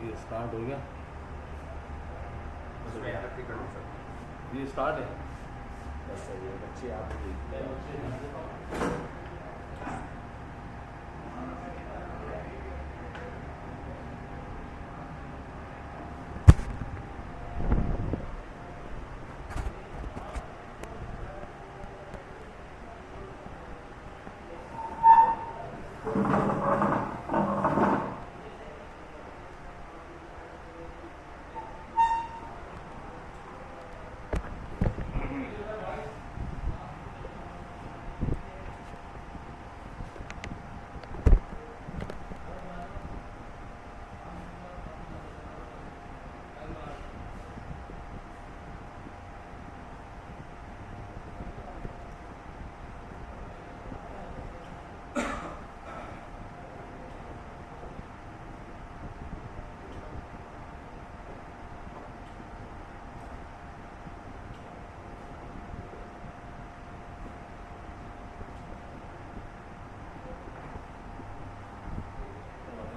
ये स्टार्ट हो गया। उसमें यार अपनी कर सकते ये स्टार्ट है। बस सही है बच्चे आप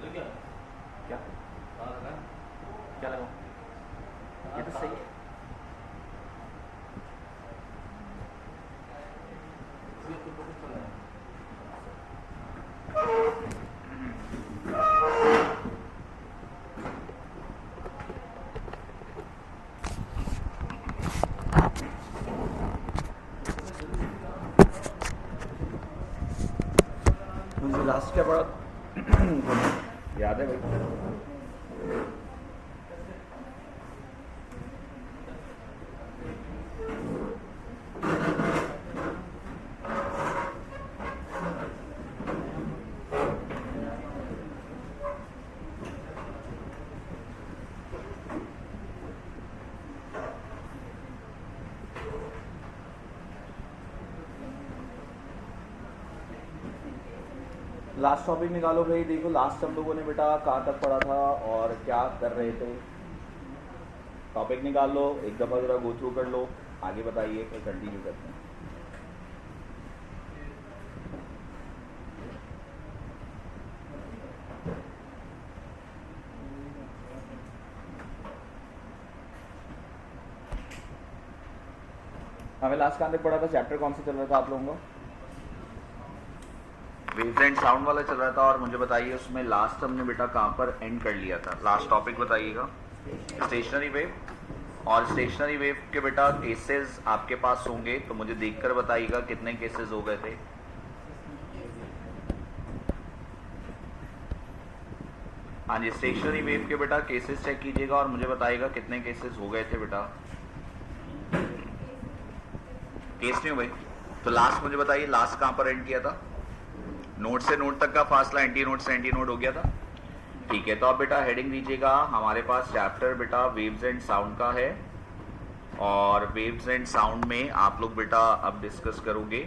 क्या क्या कहाँ लगा? क्या लगाऊं ये तो सही है इसलिए तो फोकस कर रहा है। मुझे लास्ट क्या पढ़ा याद है भाई लास्ट टॉपिक निकालो भाई। देखो लास्ट हम लोगों ने बेटा कहाँ तक पढ़ा था और क्या कर रहे थे। टॉपिक निकाल लो, एक दफ़ा ज़रा गो थ्रू कर लो, आगे बताइए फिर कंटिन्यू करते हैं। हमें लास्ट कहाँ तक पढ़ा था? चैप्टर कौन सा चल रहा था आप लोगों का? वेव्स एंड साउंड वाला चल रहा था। और मुझे बताइए उसमें लास्ट हमने बेटा कहाँ पर एंड कर लिया था? लास्ट टॉपिक बताइएगा। Stationary wave. और स्टेशनरी वेव के बेटा केसेस आपके पास होंगे तो मुझे देखकर बताइएगा कितने केसेस हो गए थे। हाँ जी, स्टेशनरी वेव के बेटा केसेस चेक कीजिएगा और मुझे बताइएगा कितने केसेस हो गए थे बेटा। केस नहीं हो भाई तो लास्ट मुझे बताइए लास्ट कहाँ पर एंड किया था? नोड से नोड तक का फासला एंटी नोड से एंटी नोड हो गया था। ठीक है, तो आप बेटा हेडिंग दीजिएगा। हमारे पास चैप्टर बेटा वेव्स एंड साउंड का है और वेव्स एंड साउंड में आप लोग बेटा अब डिस्कस करोगे।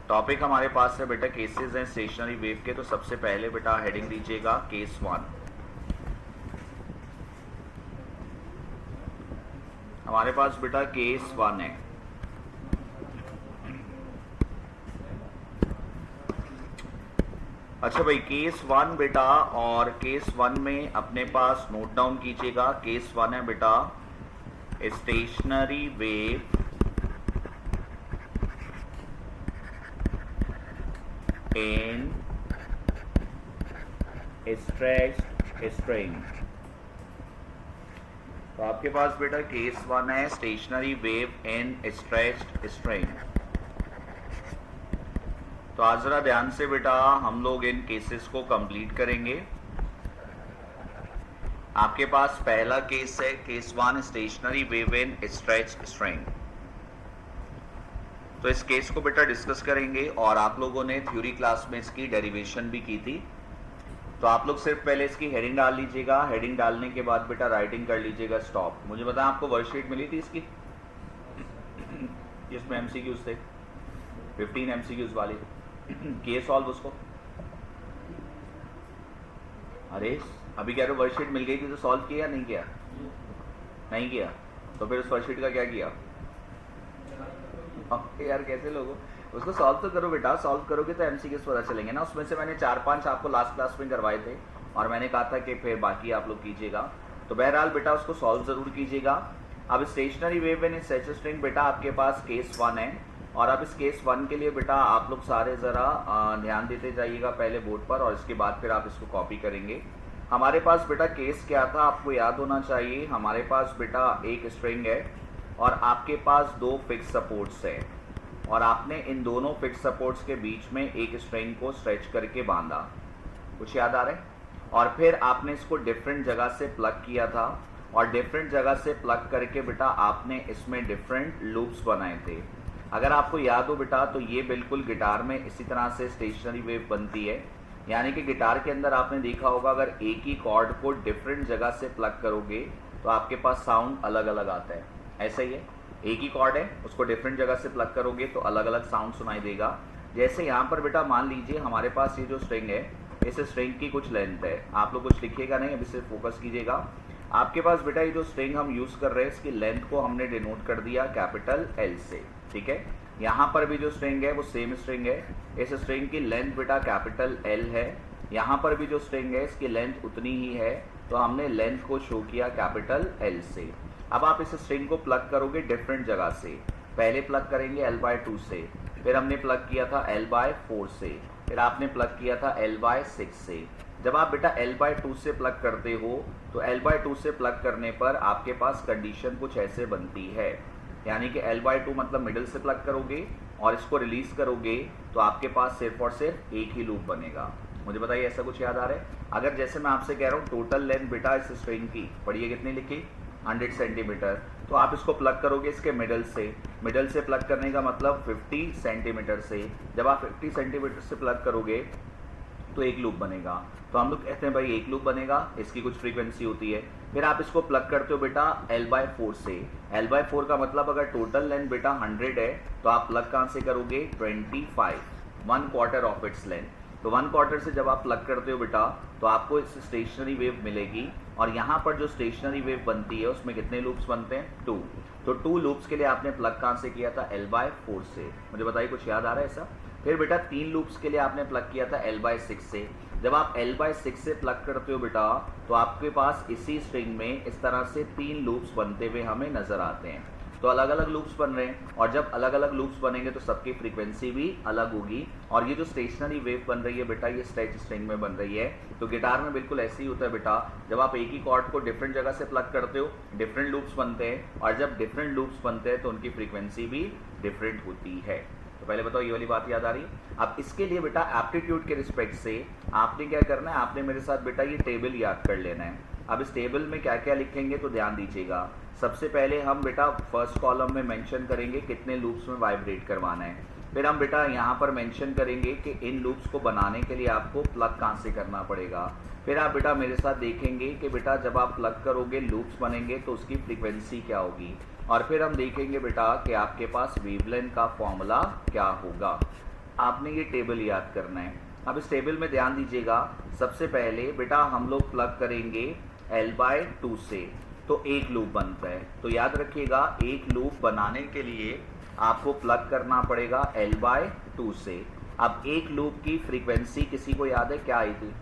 टॉपिक हमारे पास है बेटा केसेस हैं स्टेशनरी वेव के। तो सबसे पहले बेटा हेडिंग दीजिएगा केस 1। हमारे पास बेटा केस 1 है। अच्छा भाई, केस 1 बेटा, और केस 1 में अपने पास नोट डाउन कीजिएगा। केस 1 है बेटा stationary wave in stretched string. तो आपके पास बेटा केस 1 है stationary wave in stretched string. तो आज जरा ध्यान से बेटा हम लोग इन केसेस को कंप्लीट करेंगे। आपके पास पहला केस है case 1 stationary wave in stretched string. तो इस केस को बेटा डिस्कस करेंगे और आप लोगों ने थ्योरी क्लास में इसकी डेरिवेशन भी की थी। तो आप लोग सिर्फ पहले इसकी हेडिंग डाल लीजिएगा। हेडिंग डालने के बाद बेटा राइटिंग कर लीजिएगा स्टॉप। मुझे बताएं आपको वर्कशीट मिली थी इसकी जिसमें एमसीक्यूज थे 15 एमसीक्यूज वाली किए सॉल्व उसको? अरे अभी कह रहे हो वर्कशीट मिल गई थी तो सॉल्व किया या नहीं किया? नहीं किया तो फिर उस वर्कशीट का क्या किया? यार कैसे लोगों, उसको सॉल्व तो करो बेटा। सॉल्व करोगे तो एमसीक्यूज पता चलेंगे ना। उसमें से मैंने 4-5 आपको लास्ट क्लास में करवाए थे और मैंने कहा था कि फिर बाकी आप लोग कीजिएगा। तो बहरहाल बेटा उसको सॉल्व ज़रूर कीजिएगा। अब stationary wave in such string बेटा आपके पास केस 1 है, और अब इस केस 1 के लिए बेटा आप लोग सारे ज़रा ध्यान देते जाइएगा पहले बोर्ड पर, और इसके बाद फिर आप इसको कॉपी करेंगे। हमारे पास बेटा केस क्या था आपको याद होना चाहिए। हमारे पास बेटा एक स्ट्रिंग है और आपके पास 2 फिक्स सपोर्ट्स है, और आपने इन दोनों फिक्स सपोर्ट्स के बीच में एक स्ट्रिंग को स्ट्रेच करके बांधा। कुछ याद आ रहा है? और फिर आपने इसको डिफरेंट जगह से प्लग किया था, और डिफरेंट जगह से प्लग करके बेटा आपने इसमें डिफरेंट लूप्स बनाए थे। अगर आपको याद हो बेटा तो ये बिल्कुल गिटार में इसी तरह से स्टेशनरी वेव बनती है, यानी कि गिटार के अंदर आपने देखा होगा अगर एक ही कॉर्ड को डिफरेंट जगह से प्लग करोगे तो आपके पास साउंड अलग अलग आता है। ऐसा ही है, एक ही कॉर्ड है उसको डिफरेंट जगह से प्लग करोगे तो अलग अलग साउंड सुनाई देगा। जैसे यहाँ पर बेटा मान लीजिए हमारे पास ये जो स्ट्रिंग है, इस स्ट्रिंग की कुछ लेंथ है, आप लोग कुछ लिखिएगा नहीं, अभी सिर्फ फोकस कीजिएगा। आपके पास बेटा ये जो स्ट्रिंग हम यूज़ कर रहे हैं इसकी लेंथ को हमने डिनोट कर दिया कैपिटल L से, ठीक है। यहाँ पर भी जो स्ट्रिंग है वो सेम स्ट्रिंग है, इस स्ट्रिंग की लेंथ बेटा कैपिटल L है। यहाँ पर भी जो स्ट्रिंग है इसकी लेंथ उतनी ही है, तो हमने लेंथ को शो किया कैपिटल L से। अब आप इस स्ट्रिंग को प्लग करोगे डिफरेंट जगह से। पहले प्लग करेंगे L/2 से, फिर हमने प्लग किया था L/4 से, फिर आपने प्लग किया था L/6 से। जब आप बेटा L/2 से प्लग करते हो तो L/2 से प्लग करने पर आपके पास कंडीशन कुछ ऐसे बनती है, यानी कि L/2 मतलब मिडिल से प्लग करोगे और इसको रिलीज करोगे तो आपके पास सिर्फ और सिर्फ एक ही लूप बनेगा। मुझे बताइए ऐसा कुछ याद आ रहा है? अगर जैसे मैं आपसे कह रहा हूँ टोटल लेंथ बेटा इस स्ट्रिंग की पढ़िए कितनी लिखी 100 सेंटीमीटर, तो आप इसको प्लग करोगे इसके मिडल से प्लग करने का मतलब 50 सेंटीमीटर से। जब आप 50 सेंटीमीटर से प्लग करोगे तो एक लूप बनेगा। तो हम लोग कहते हैं भाई एक लूप बनेगा, इसकी कुछ फ्रीक्वेंसी होती है। फिर आप इसको प्लग करते हो बेटा L/4 से। L/4 का मतलब अगर टोटल लेंथ बेटा 100 है तो आप प्लग कहाँ से करोगे 25, 1/4 ऑफ इट्स लेंथ। तो 1/4 से जब आप प्लग करते हो बेटा तो आपको इस स्टेशनरी वेव मिलेगी, और यहाँ पर जो स्टेशनरी वेव बनती है उसमें कितने लूप्स बनते हैं 2। तो 2 लूप्स के लिए आपने प्लग कहाँ से किया था L/4 से। मुझे बताइए कुछ याद आ रहा है ऐसा? फिर बेटा 3 लूप्स के लिए आपने प्लग किया था L/6 से। जब आप L/6 से प्लग करते हो बेटा तो आपके पास इसी स्ट्रिंग में इस तरह से 3 लूप्स बनते हुए हमें नजर आते हैं। तो अलग अलग लूप्स बन रहे हैं, और जब अलग अलग लूप्स बनेंगे तो सबकी फ्रीक्वेंसी भी अलग होगी। और ये जो स्टेशनरी वेव बन रही है बेटा ये स्ट्रेच स्ट्रिंग में बन रही है। तो गिटार में बिल्कुल ऐसे ही होता है बेटा, जब आप एक ही कॉर्ड को डिफरेंट जगह से प्लग करते हो डिफरेंट लूप्स बनते हैं, और जब डिफरेंट लूप्स बनते हैं तो उनकी फ्रीक्वेंसी भी डिफरेंट होती है। तो पहले बताओ ये वाली बात याद आ रही? अब इसके लिए बेटा एप्टीट्यूड के रिस्पेक्ट से आपने क्या करना है, आपने मेरे साथ बेटा ये टेबल याद कर लेना है। अब इस टेबल में क्या क्या लिखेंगे तो ध्यान दीजिएगा। सबसे पहले हम बेटा फर्स्ट कॉलम में मेंशन करेंगे कितने लूप्स में वाइब्रेट करवाना है। फिर हम बेटा यहाँ पर मेंशन करेंगे कि इन लूप्स को बनाने के लिए आपको प्लग कहाँ से करना पड़ेगा। फिर आप बेटा मेरे साथ देखेंगे कि बेटा जब आप प्लग करोगे लूप्स बनेंगे तो उसकी फ्रीक्वेंसी क्या होगी। और फिर हम देखेंगे बेटा कि आपके पास वेवलेंथ का फॉर्मूला क्या होगा। आपने ये टेबल याद करना है। अब इस टेबल में ध्यान दीजिएगा, सबसे पहले बेटा हम लोग प्लग करेंगे L/2 से, तो एक लूप बनता है। तो याद रखिएगा एक लूप बनाने के लिए आपको प्लग करना पड़ेगा L/2 से। अब एक लूप की फ्रीक्वेंसी किसी को याद है क्या आई थी?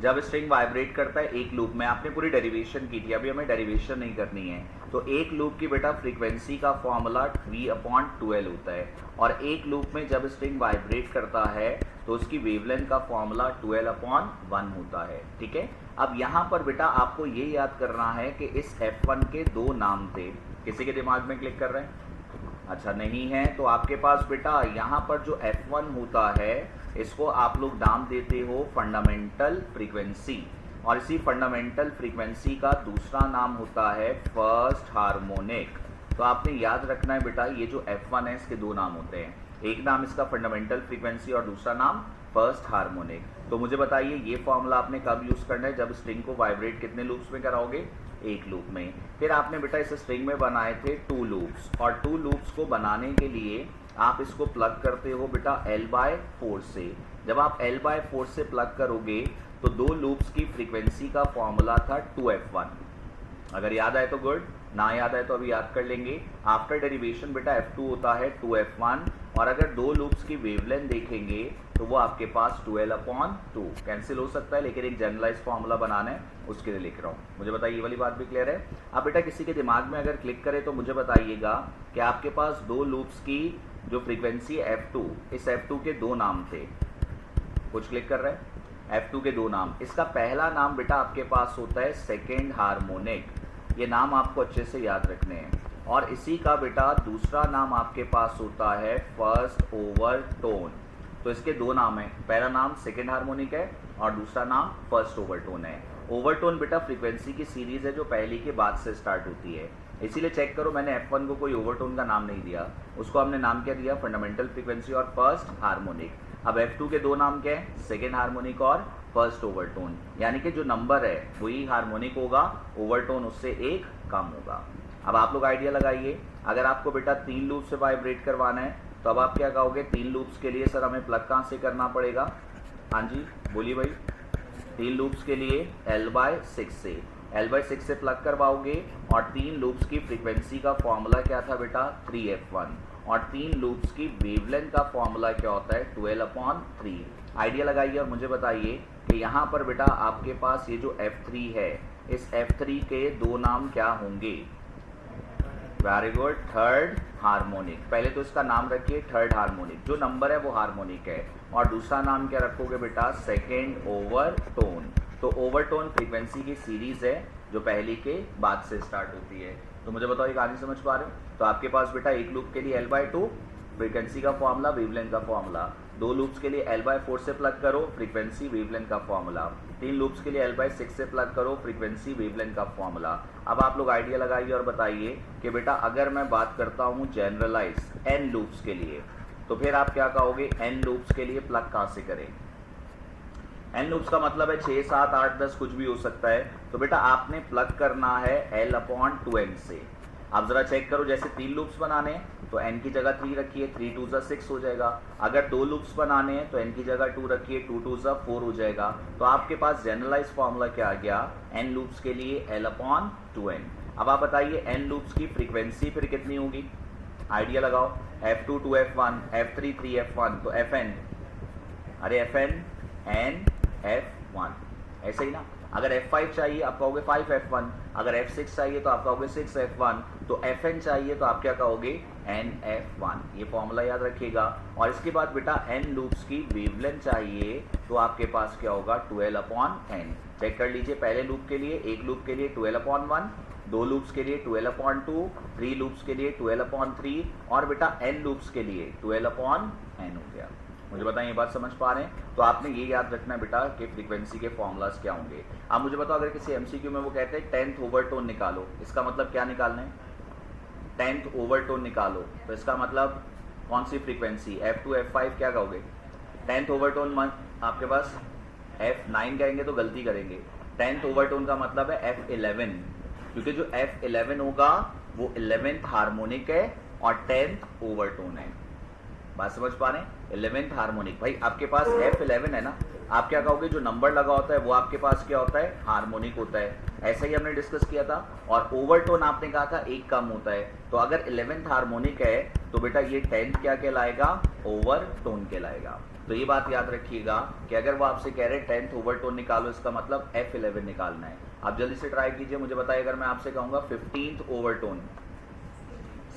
जब स्ट्रिंग वाइब्रेट करता है एक लूप में, आपने पूरी डेरिवेशन की थी, अभी हमें डेरिवेशन नहीं करनी है। तो एक लूप की बेटा फ्रीक्वेंसी का फॉर्मूला V/12 होता है, और एक लूप में जब स्ट्रिंग वाइब्रेट करता है तो उसकी वेवलेंथ का फॉर्मूला 12/1 होता है, ठीक है। अब यहाँ पर बेटा आपको ये याद करना है कि इस F1 के 2 नाम थे। किसी के दिमाग में क्लिक कर रहे हैं? अच्छा नहीं है, तो आपके पास बेटा यहाँ पर जो F1 होता है इसको आप लोग नाम देते हो फंडामेंटल फ्रीक्वेंसी, और इसी फंडामेंटल फ्रीक्वेंसी का दूसरा नाम होता है फर्स्ट हार्मोनिक। तो आपने याद रखना है बेटा ये जो F1 है इसके 2 नाम होते हैं, एक नाम इसका फंडामेंटल फ्रीक्वेंसी और दूसरा नाम फर्स्ट हार्मोनिक। तो मुझे बताइए ये फॉर्मूला आपने कब यूज करना है? जब स्ट्रिंग को वाइब्रेट कितने लूप्स में कराओगे? एक लूप में। फिर आपने बेटा इस स्ट्रिंग में बनाए थे 2 लूप्स, और 2 लूप्स को बनाने के लिए आप इसको प्लग करते हो बेटा L/4 से। जब आप L/4 से प्लग करोगे तो 2 लूप्स की फ्रीक्वेंसी का फॉर्मूला था 2F1। अगर याद आए तो गुड, ना याद आए तो अभी याद कर लेंगे। आफ्टर डेरिवेशन बेटा F2 होता है 2F1, और अगर दो लूप्स की वेवलेंथ देखेंगे तो वो आपके पास 12/2 कैंसिल हो सकता है, लेकिन एक जनरलाइज फॉर्मूला बनाना है उसके लिए लिख रहा हूँ। मुझे बताइए ये वाली बात भी क्लियर है। अब बेटा किसी के दिमाग में अगर क्लिक करे तो मुझे बताइएगा कि आपके पास दो लूप्स की जो फ्रीक्वेंसी F2, इस F2 के दो नाम थे, कुछ क्लिक कर रहे हैं, F2 के दो नाम। इसका पहला नाम बेटा आपके पास होता है सेकेंड हार्मोनिक, ये नाम आपको अच्छे से याद रखने हैं। और इसी का बेटा दूसरा नाम आपके पास होता है फर्स्ट ओवरटोन। तो इसके दो नाम हैं, पहला नाम सेकेंड हार्मोनिक है और दूसरा नाम फर्स्ट ओवरटोन है। ओवरटोन बेटा फ्रीक्वेंसी की सीरीज है जो पहली के बाद से स्टार्ट होती है, इसीलिए चेक करो मैंने F1 को कोई ओवरटोन का नाम नहीं दिया, उसको हमने नाम क्या दिया, फंडामेंटल फ्रीक्वेंसी और फर्स्ट हार्मोनिक। अब F2 के दो नाम क्या है, सेकेंड हार्मोनिक और फर्स्ट ओवरटोन, यानी कि जो नंबर है वही हार्मोनिक होगा, ओवरटोन उससे एक कम होगा। अब आप लोग आइडिया लगाइए, अगर आपको बेटा 3 लूप से वाइब्रेट करवाना है तो अब आप क्या कहोगे, 3 लूप्स के लिए सर हमें प्लग कहाँ से करना पड़ेगा? हाँ जी बोलिए भाई। 3 लूप्स के लिए L/6 से, L/6 से प्लग करवाओगे और 3 लूप्स की फ्रीक्वेंसी का फॉर्मूला क्या था बेटा, 3F1, और 3 लूप्स की वेवलेंथ का फॉर्मूला क्या होता है, 12/3। आइडिया लगाइए और मुझे बताइए कि यहाँ पर बेटा आपके पास ये जो F3 है, इस F3 के दो नाम क्या होंगे? Very good, third harmonic. पहले तो इसका नाम रखिए थर्ड हार्मोनिक, जो नंबर है वो हार्मोनिक है, और दूसरा नाम क्या रखोगे बेटा, सेकेंड ओवरटोन। तो ओवरटोन फ्रीक्वेंसी की सीरीज है जो पहली के बाद से स्टार्ट होती है। तो मुझे बताओ ये कहानी समझ पा रहे हो? तो आपके पास बेटा एक लूप के लिए L/2 फ्रीक्वेंसी का फॉर्मूला, वेवलेंथ का फॉर्मूला, दो लूप्स के लिए L/4 से प्लग करो, फ्रीक्वेंसी वेवलेंथ का फॉर्मूला, 3 लूप्स के लिए L/6 से प्लग करो, फ्रीक्वेंसी वेवलेंथ का फॉर्मूला। अब आप लोग आइडिया लगाइए और बताइए कि बेटा अगर मैं बात करता हूँ जनरलाइज n लूप्स के लिए, तो फिर आप क्या कहोगे, n लूप्स के लिए प्लग कहाँ से करें? n लूप्स का मतलब है 6, 7, 8, 10 कुछ भी हो सकता है। तो बेटा आपने प्लग करना है L/2n से। आप जरा चेक करो, जैसे 3 लूप्स बनाने हैं तो n की जगह 3 रखिए, 3 2 6 हो जाएगा। अगर 2 लूप्स बनाने हैं तो n की जगह 2 रखिए, 2 2 4 हो जाएगा। तो आपके पास जनरलाइज फॉर्मूला क्या आ गया, n लूप्स के लिए L/2n। अब आप बताइए n लूप्स की फ्रीक्वेंसी फिर कितनी होगी? आइडिया लगाओ, F2 2F1, F3 3F1, तो Fn, अरे Fn n F1, ऐसे ही ना। अगर F5 चाहिए आप कहोगे 5F1, अगर F6 चाहिए तो आप कहोगे 6F1, तो Fn चाहिए तो आप क्या कहोगे, nF1। ये फॉर्मूला याद रखिएगा। और इसके बाद बेटा n लूप्स की वेवलेंथ चाहिए तो आपके पास क्या होगा, 12/n। चेक कर लीजिए, पहले लूप के लिए, एक लूप के लिए 12/1, 2 लूप्स के लिए 12/2, 3 लूप्स के लिए 12/3, और बेटा n लूप्स के लिए 12/n हो गया। मुझे बताएं ये बात समझ पा रहे हैं? तो आपने ये याद रखना है बेटा कि फ्रीक्वेंसी के फॉर्मूलाज क्या होंगे। अब मुझे बताओ, अगर किसी MCQ में वो कहते हैं 10th ओवरटोन निकालो, इसका मतलब क्या निकालना है, 10th ओवरटोन निकालो, तो इसका मतलब कौन सी फ्रीक्वेंसी, F2 F5 क्या कहोगे? 10th ओवरटोन आपके पास F9 कहेंगे तो गलती करेंगे, 10th ओवरटोन का मतलब है F11, क्योंकि जो F11 होगा वो 11th हार्मोनिक है और 10th ओवरटोन है। बात समझ पा रहे हैं? 11th harmonic. भाई आपके पास F11 है ना, आप क्या कहोगे, जो नंबर लगा होता है वो आपके पास क्या होता है, हार्मोनिक होता है। ऐसा ही हमने डिस्कस किया था। और ओवरटोन आपने कहा था एक कम होता है, तो अगर 11th हार्मोनिक है तो बेटा ये 10th क्या कहलाएगा, ओवरटोन कहलाएगा। तो ये बात याद रखिएगा कि अगर वो आपसे कह रहे हैं 10th ओवरटोन निकालो, इसका मतलब F11 निकालना है। आप जल्दी से ट्राई कीजिए, मुझे बताइए अगर मैं आपसे कहूँगा 15th overtone,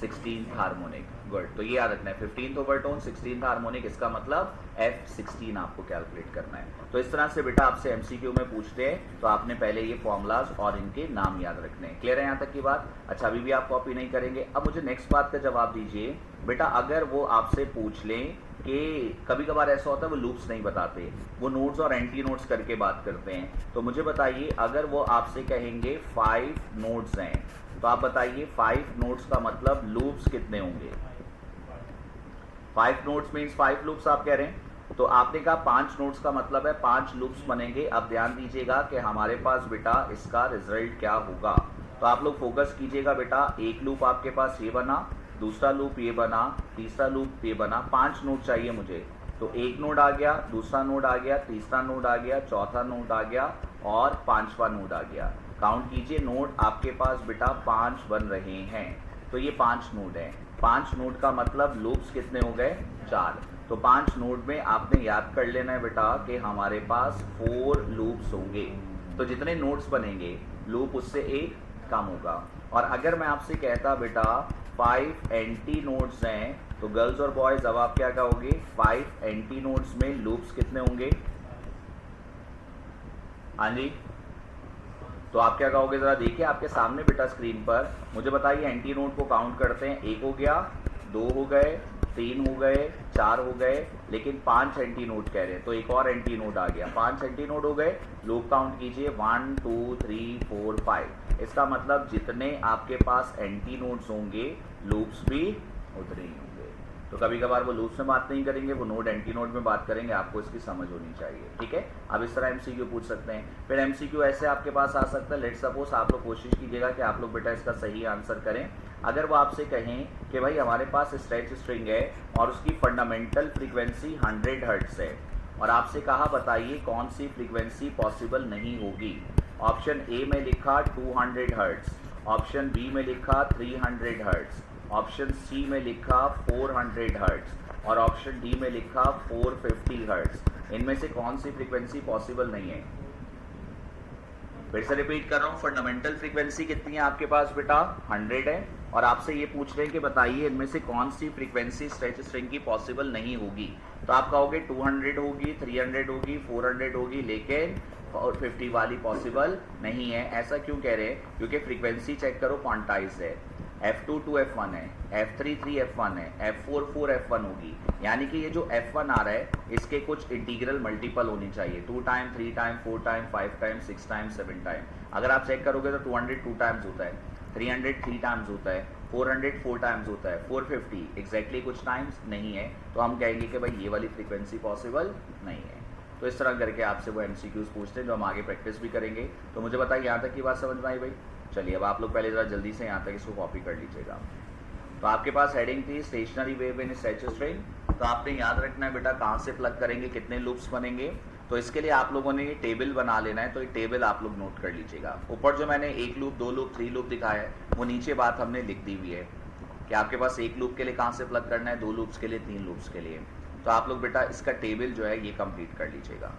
16th harmonic, good. तो ये याद रखना है, 15th ओवरटोन, 16th हार्मोनिक, इसका मतलब F16 आपको कैलकुलेट करना है। तो इस तरह से बेटा आपसे MCQ में पूछते हैं तो आपने पहले ये फॉर्मूलाज और इनके नाम याद रखने हैं। क्लियर है यहाँ तक की बात? अच्छा, अभी भी आप कॉपी नहीं करेंगे। अब मुझे नेक्स्ट बात का जवाब दीजिए बेटा, अगर वो आपसे पूछ लें कि कभी कभार ऐसा होता है वो लूप्स नहीं बताते, वो नोड्स और एंटी नोड्स करके बात करते हैं, तो मुझे बताइए अगर वो आपसे कहेंगे 5 नोड्स हैं, तो आप बताइए 5 नोड्स का मतलब लूप्स कितने होंगे? 5 नोड्स मीन्स 5 लूप्स आप कह रहे हैं, तो आपने कहा 5 नोड्स का मतलब है 5 लूप्स बनेंगे। अब ध्यान दीजिएगा कि हमारे पास बेटा इसका रिजल्ट क्या होगा, तो आप लोग फोकस कीजिएगा बेटा। एक लूप आपके पास ये बना, दूसरा लूप ये बना, तीसरा लूप ये बना, 5 नोड चाहिए मुझे, तो एक नोड आ गया, दूसरा नोड आ गया, तीसरा नोड आ गया, चौथा नोड आ गया और 5वां नोड आ गया। काउंट कीजिए, नोड आपके पास बेटा 5 बन रहे हैं, तो ये 5 नोड हैं। 5 नोड का मतलब लूप्स कितने हो गए? 4। तो 5 नोड में आपने याद कर लेना है बेटा कि हमारे पास 4 लूप्स होंगे। तो जितने नोड्स बनेंगे लूप उससे एक कम होगा। और अगर मैं आपसे कहता बेटा 5 एंटी नोड्स हैं, तो गर्ल्स और बॉयज अब आप क्या कहोगे? 5 एंटी नोड्स में लूप्स कितने होंगे? हाँ जी, तो आप क्या कहोगे? जरा देखिए आपके सामने बेटा स्क्रीन पर, मुझे बताइए एंटी नोड को काउंट करते हैं। 1 हो गया, 2 हो गए, 3 हो गए, 4 हो गए, लेकिन 5 एंटी नोड कह रहे हैं, तो एक और एंटी नोड आ गया। 5 एंटी नोड हो गए, लूप काउंट कीजिए 1 2 3 4 5। इसका मतलब जितने आपके पास एंटी नोड्स होंगे लूप्स भी उतने ही होंगे। तो कभी कभार वो लूप्स में बात नहीं करेंगे, वो नोड एंटी नोड में बात करेंगे, आपको इसकी समझ होनी चाहिए, ठीक है। अब इस तरह एमसीक्यू पूछ सकते हैं। फिर एमसीक्यू ऐसे आपके पास आ सकता है, लेट सपोज आप लोग कोशिश कीजिएगा कि आप लोग बेटा इसका सही आंसर करें। अगर वो आपसे कहें कि भाई हमारे पास स्ट्रेच स्ट्रिंग है और उसकी फंडामेंटल फ्रीक्वेंसी 100 हर्ट्ज है, और आपसे कहा बताइए कौन सी फ्रीक्वेंसी पॉसिबल नहीं होगी। ऑप्शन ए में लिखा 200 हर्ट्ज, ऑप्शन बी में लिखा 300 हर्ट्ज, ऑप्शन सी में लिखा 400 हर्ट्ज और ऑप्शन डी में लिखा 450 हर्ट्ज। इनमें से कौन सी फ्रीक्वेंसी पॉसिबल नहीं है? फिर से रिपीट कर रहा हूं, फंडामेंटल फ्रीक्वेंसी कितनी है आपके पास बेटा? 100 है, और आपसे ये पूछ रहे हैं कि बताइए इनमें से कौन सी फ्रीक्वेंसी स्ट्रेच स्ट्रिंग की पॉसिबल नहीं होगी। तो आप कहोगे 200 होगी, 300 होगी, 400 होगी, लेकिन 450 वाली पॉसिबल नहीं है। ऐसा क्यों कह रहे हैं? क्योंकि फ्रीक्वेंसी चेक करो, क्वांटाइज है। F2 F1 है, F3 F1 है, F4 F1 होगी, यानी कि ये जो F1 आ रहा है इसके कुछ इंटीग्रल मल्टीपल होनी चाहिए, 2 time, 3 time, 4 time, 5 time, 6 time, 7 time. अगर आप चेक करोगे तो 200 2 टाइम्स होता है, 300 3 टाइम्स होता है, 400 4 टाइम्स होता है, 450 एग्जैक्टली कुछ टाइम्स नहीं है। तो हम कहेंगे कि भाई ये वाली फ्रीक्वेंसी पॉसिबल नहीं है। तो इस तरह करके आपसे वो MCQs पूछते हैं जो हम आगे प्रैक्टिस भी करेंगे। तो मुझे बताइए यहाँ तक की बात समझ में आई भाई? चलिए अब आप लोग पहले ज़रा जल्दी से यहाँ तक इसको कॉपी कर लीजिएगा। तो आपके पास हेडिंग थी stationary wave in stretch string. तो आपने याद रखना है बेटा कहाँ से प्लग करेंगे, कितने लूप्स बनेंगे। तो इसके लिए आप लोगों ने ये टेबल बना लेना है, तो ये टेबल आप लोग नोट कर लीजिएगा। ऊपर जो मैंने 1 लूप, 2 लूप, 3 लूप दिखाया है, वो नीचे बात हमने लिख दी हुई है कि आपके पास 1 लूप के लिए कहाँ से प्लग करना है, 2 लूप्स के लिए, 3 लूप्स के लिए। तो आप लोग बेटा इसका टेबल जो है ये कंप्लीट कर लीजिएगा।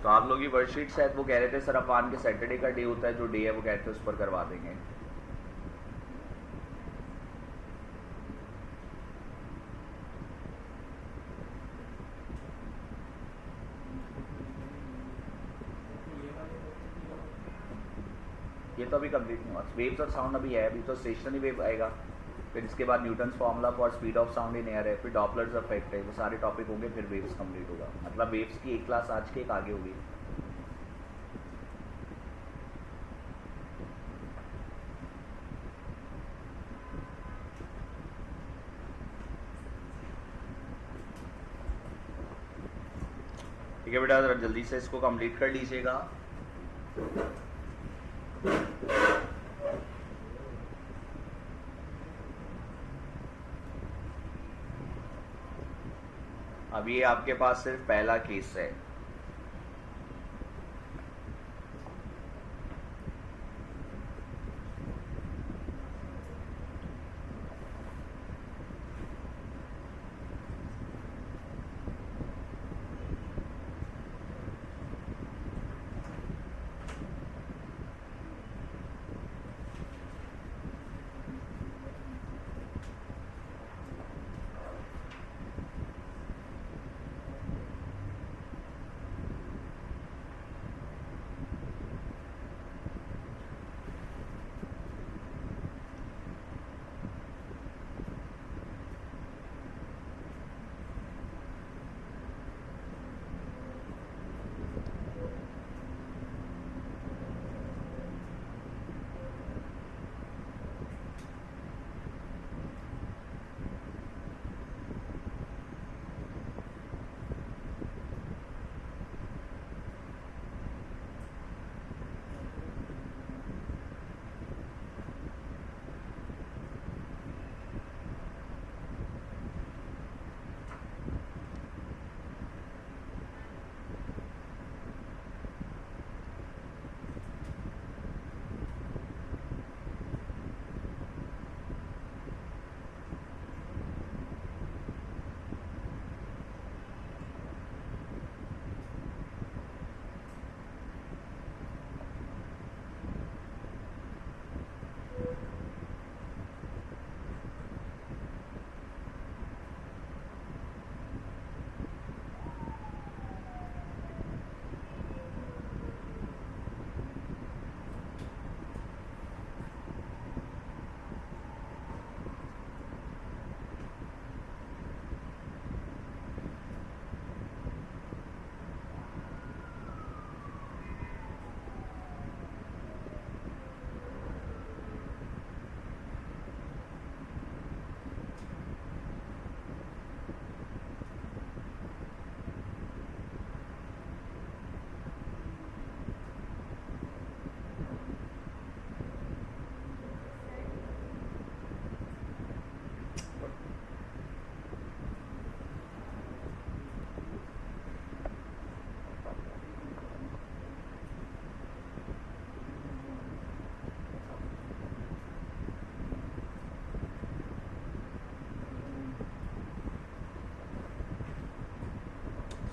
तो आप लोग की वर्कशीट शायद वो कह रहे थे सर अफान के सैटरडे का डे होता है, जो डे है वो कहते हैं उस पर करवा देंगे। ये तो अभी कंप्लीट नहीं हुआ। वेव्स और साउंड अभी है, अभी तो स्टेशनरी वेव आएगा, फिर इसके बाद Newton's formula for speed of sound in air है, फिर डॉपलर्स इफेक्ट है, वो सारे टॉपिक होंगे, फिर वेव्स कंप्लीट होगा। मतलब वेव्स की एक क्लास आज के एक आगे होगी। ठीक है बेटा, जरा जल्दी से इसको कंप्लीट कर लीजिएगा। अब ये आपके पास सिर्फ पहला केस है।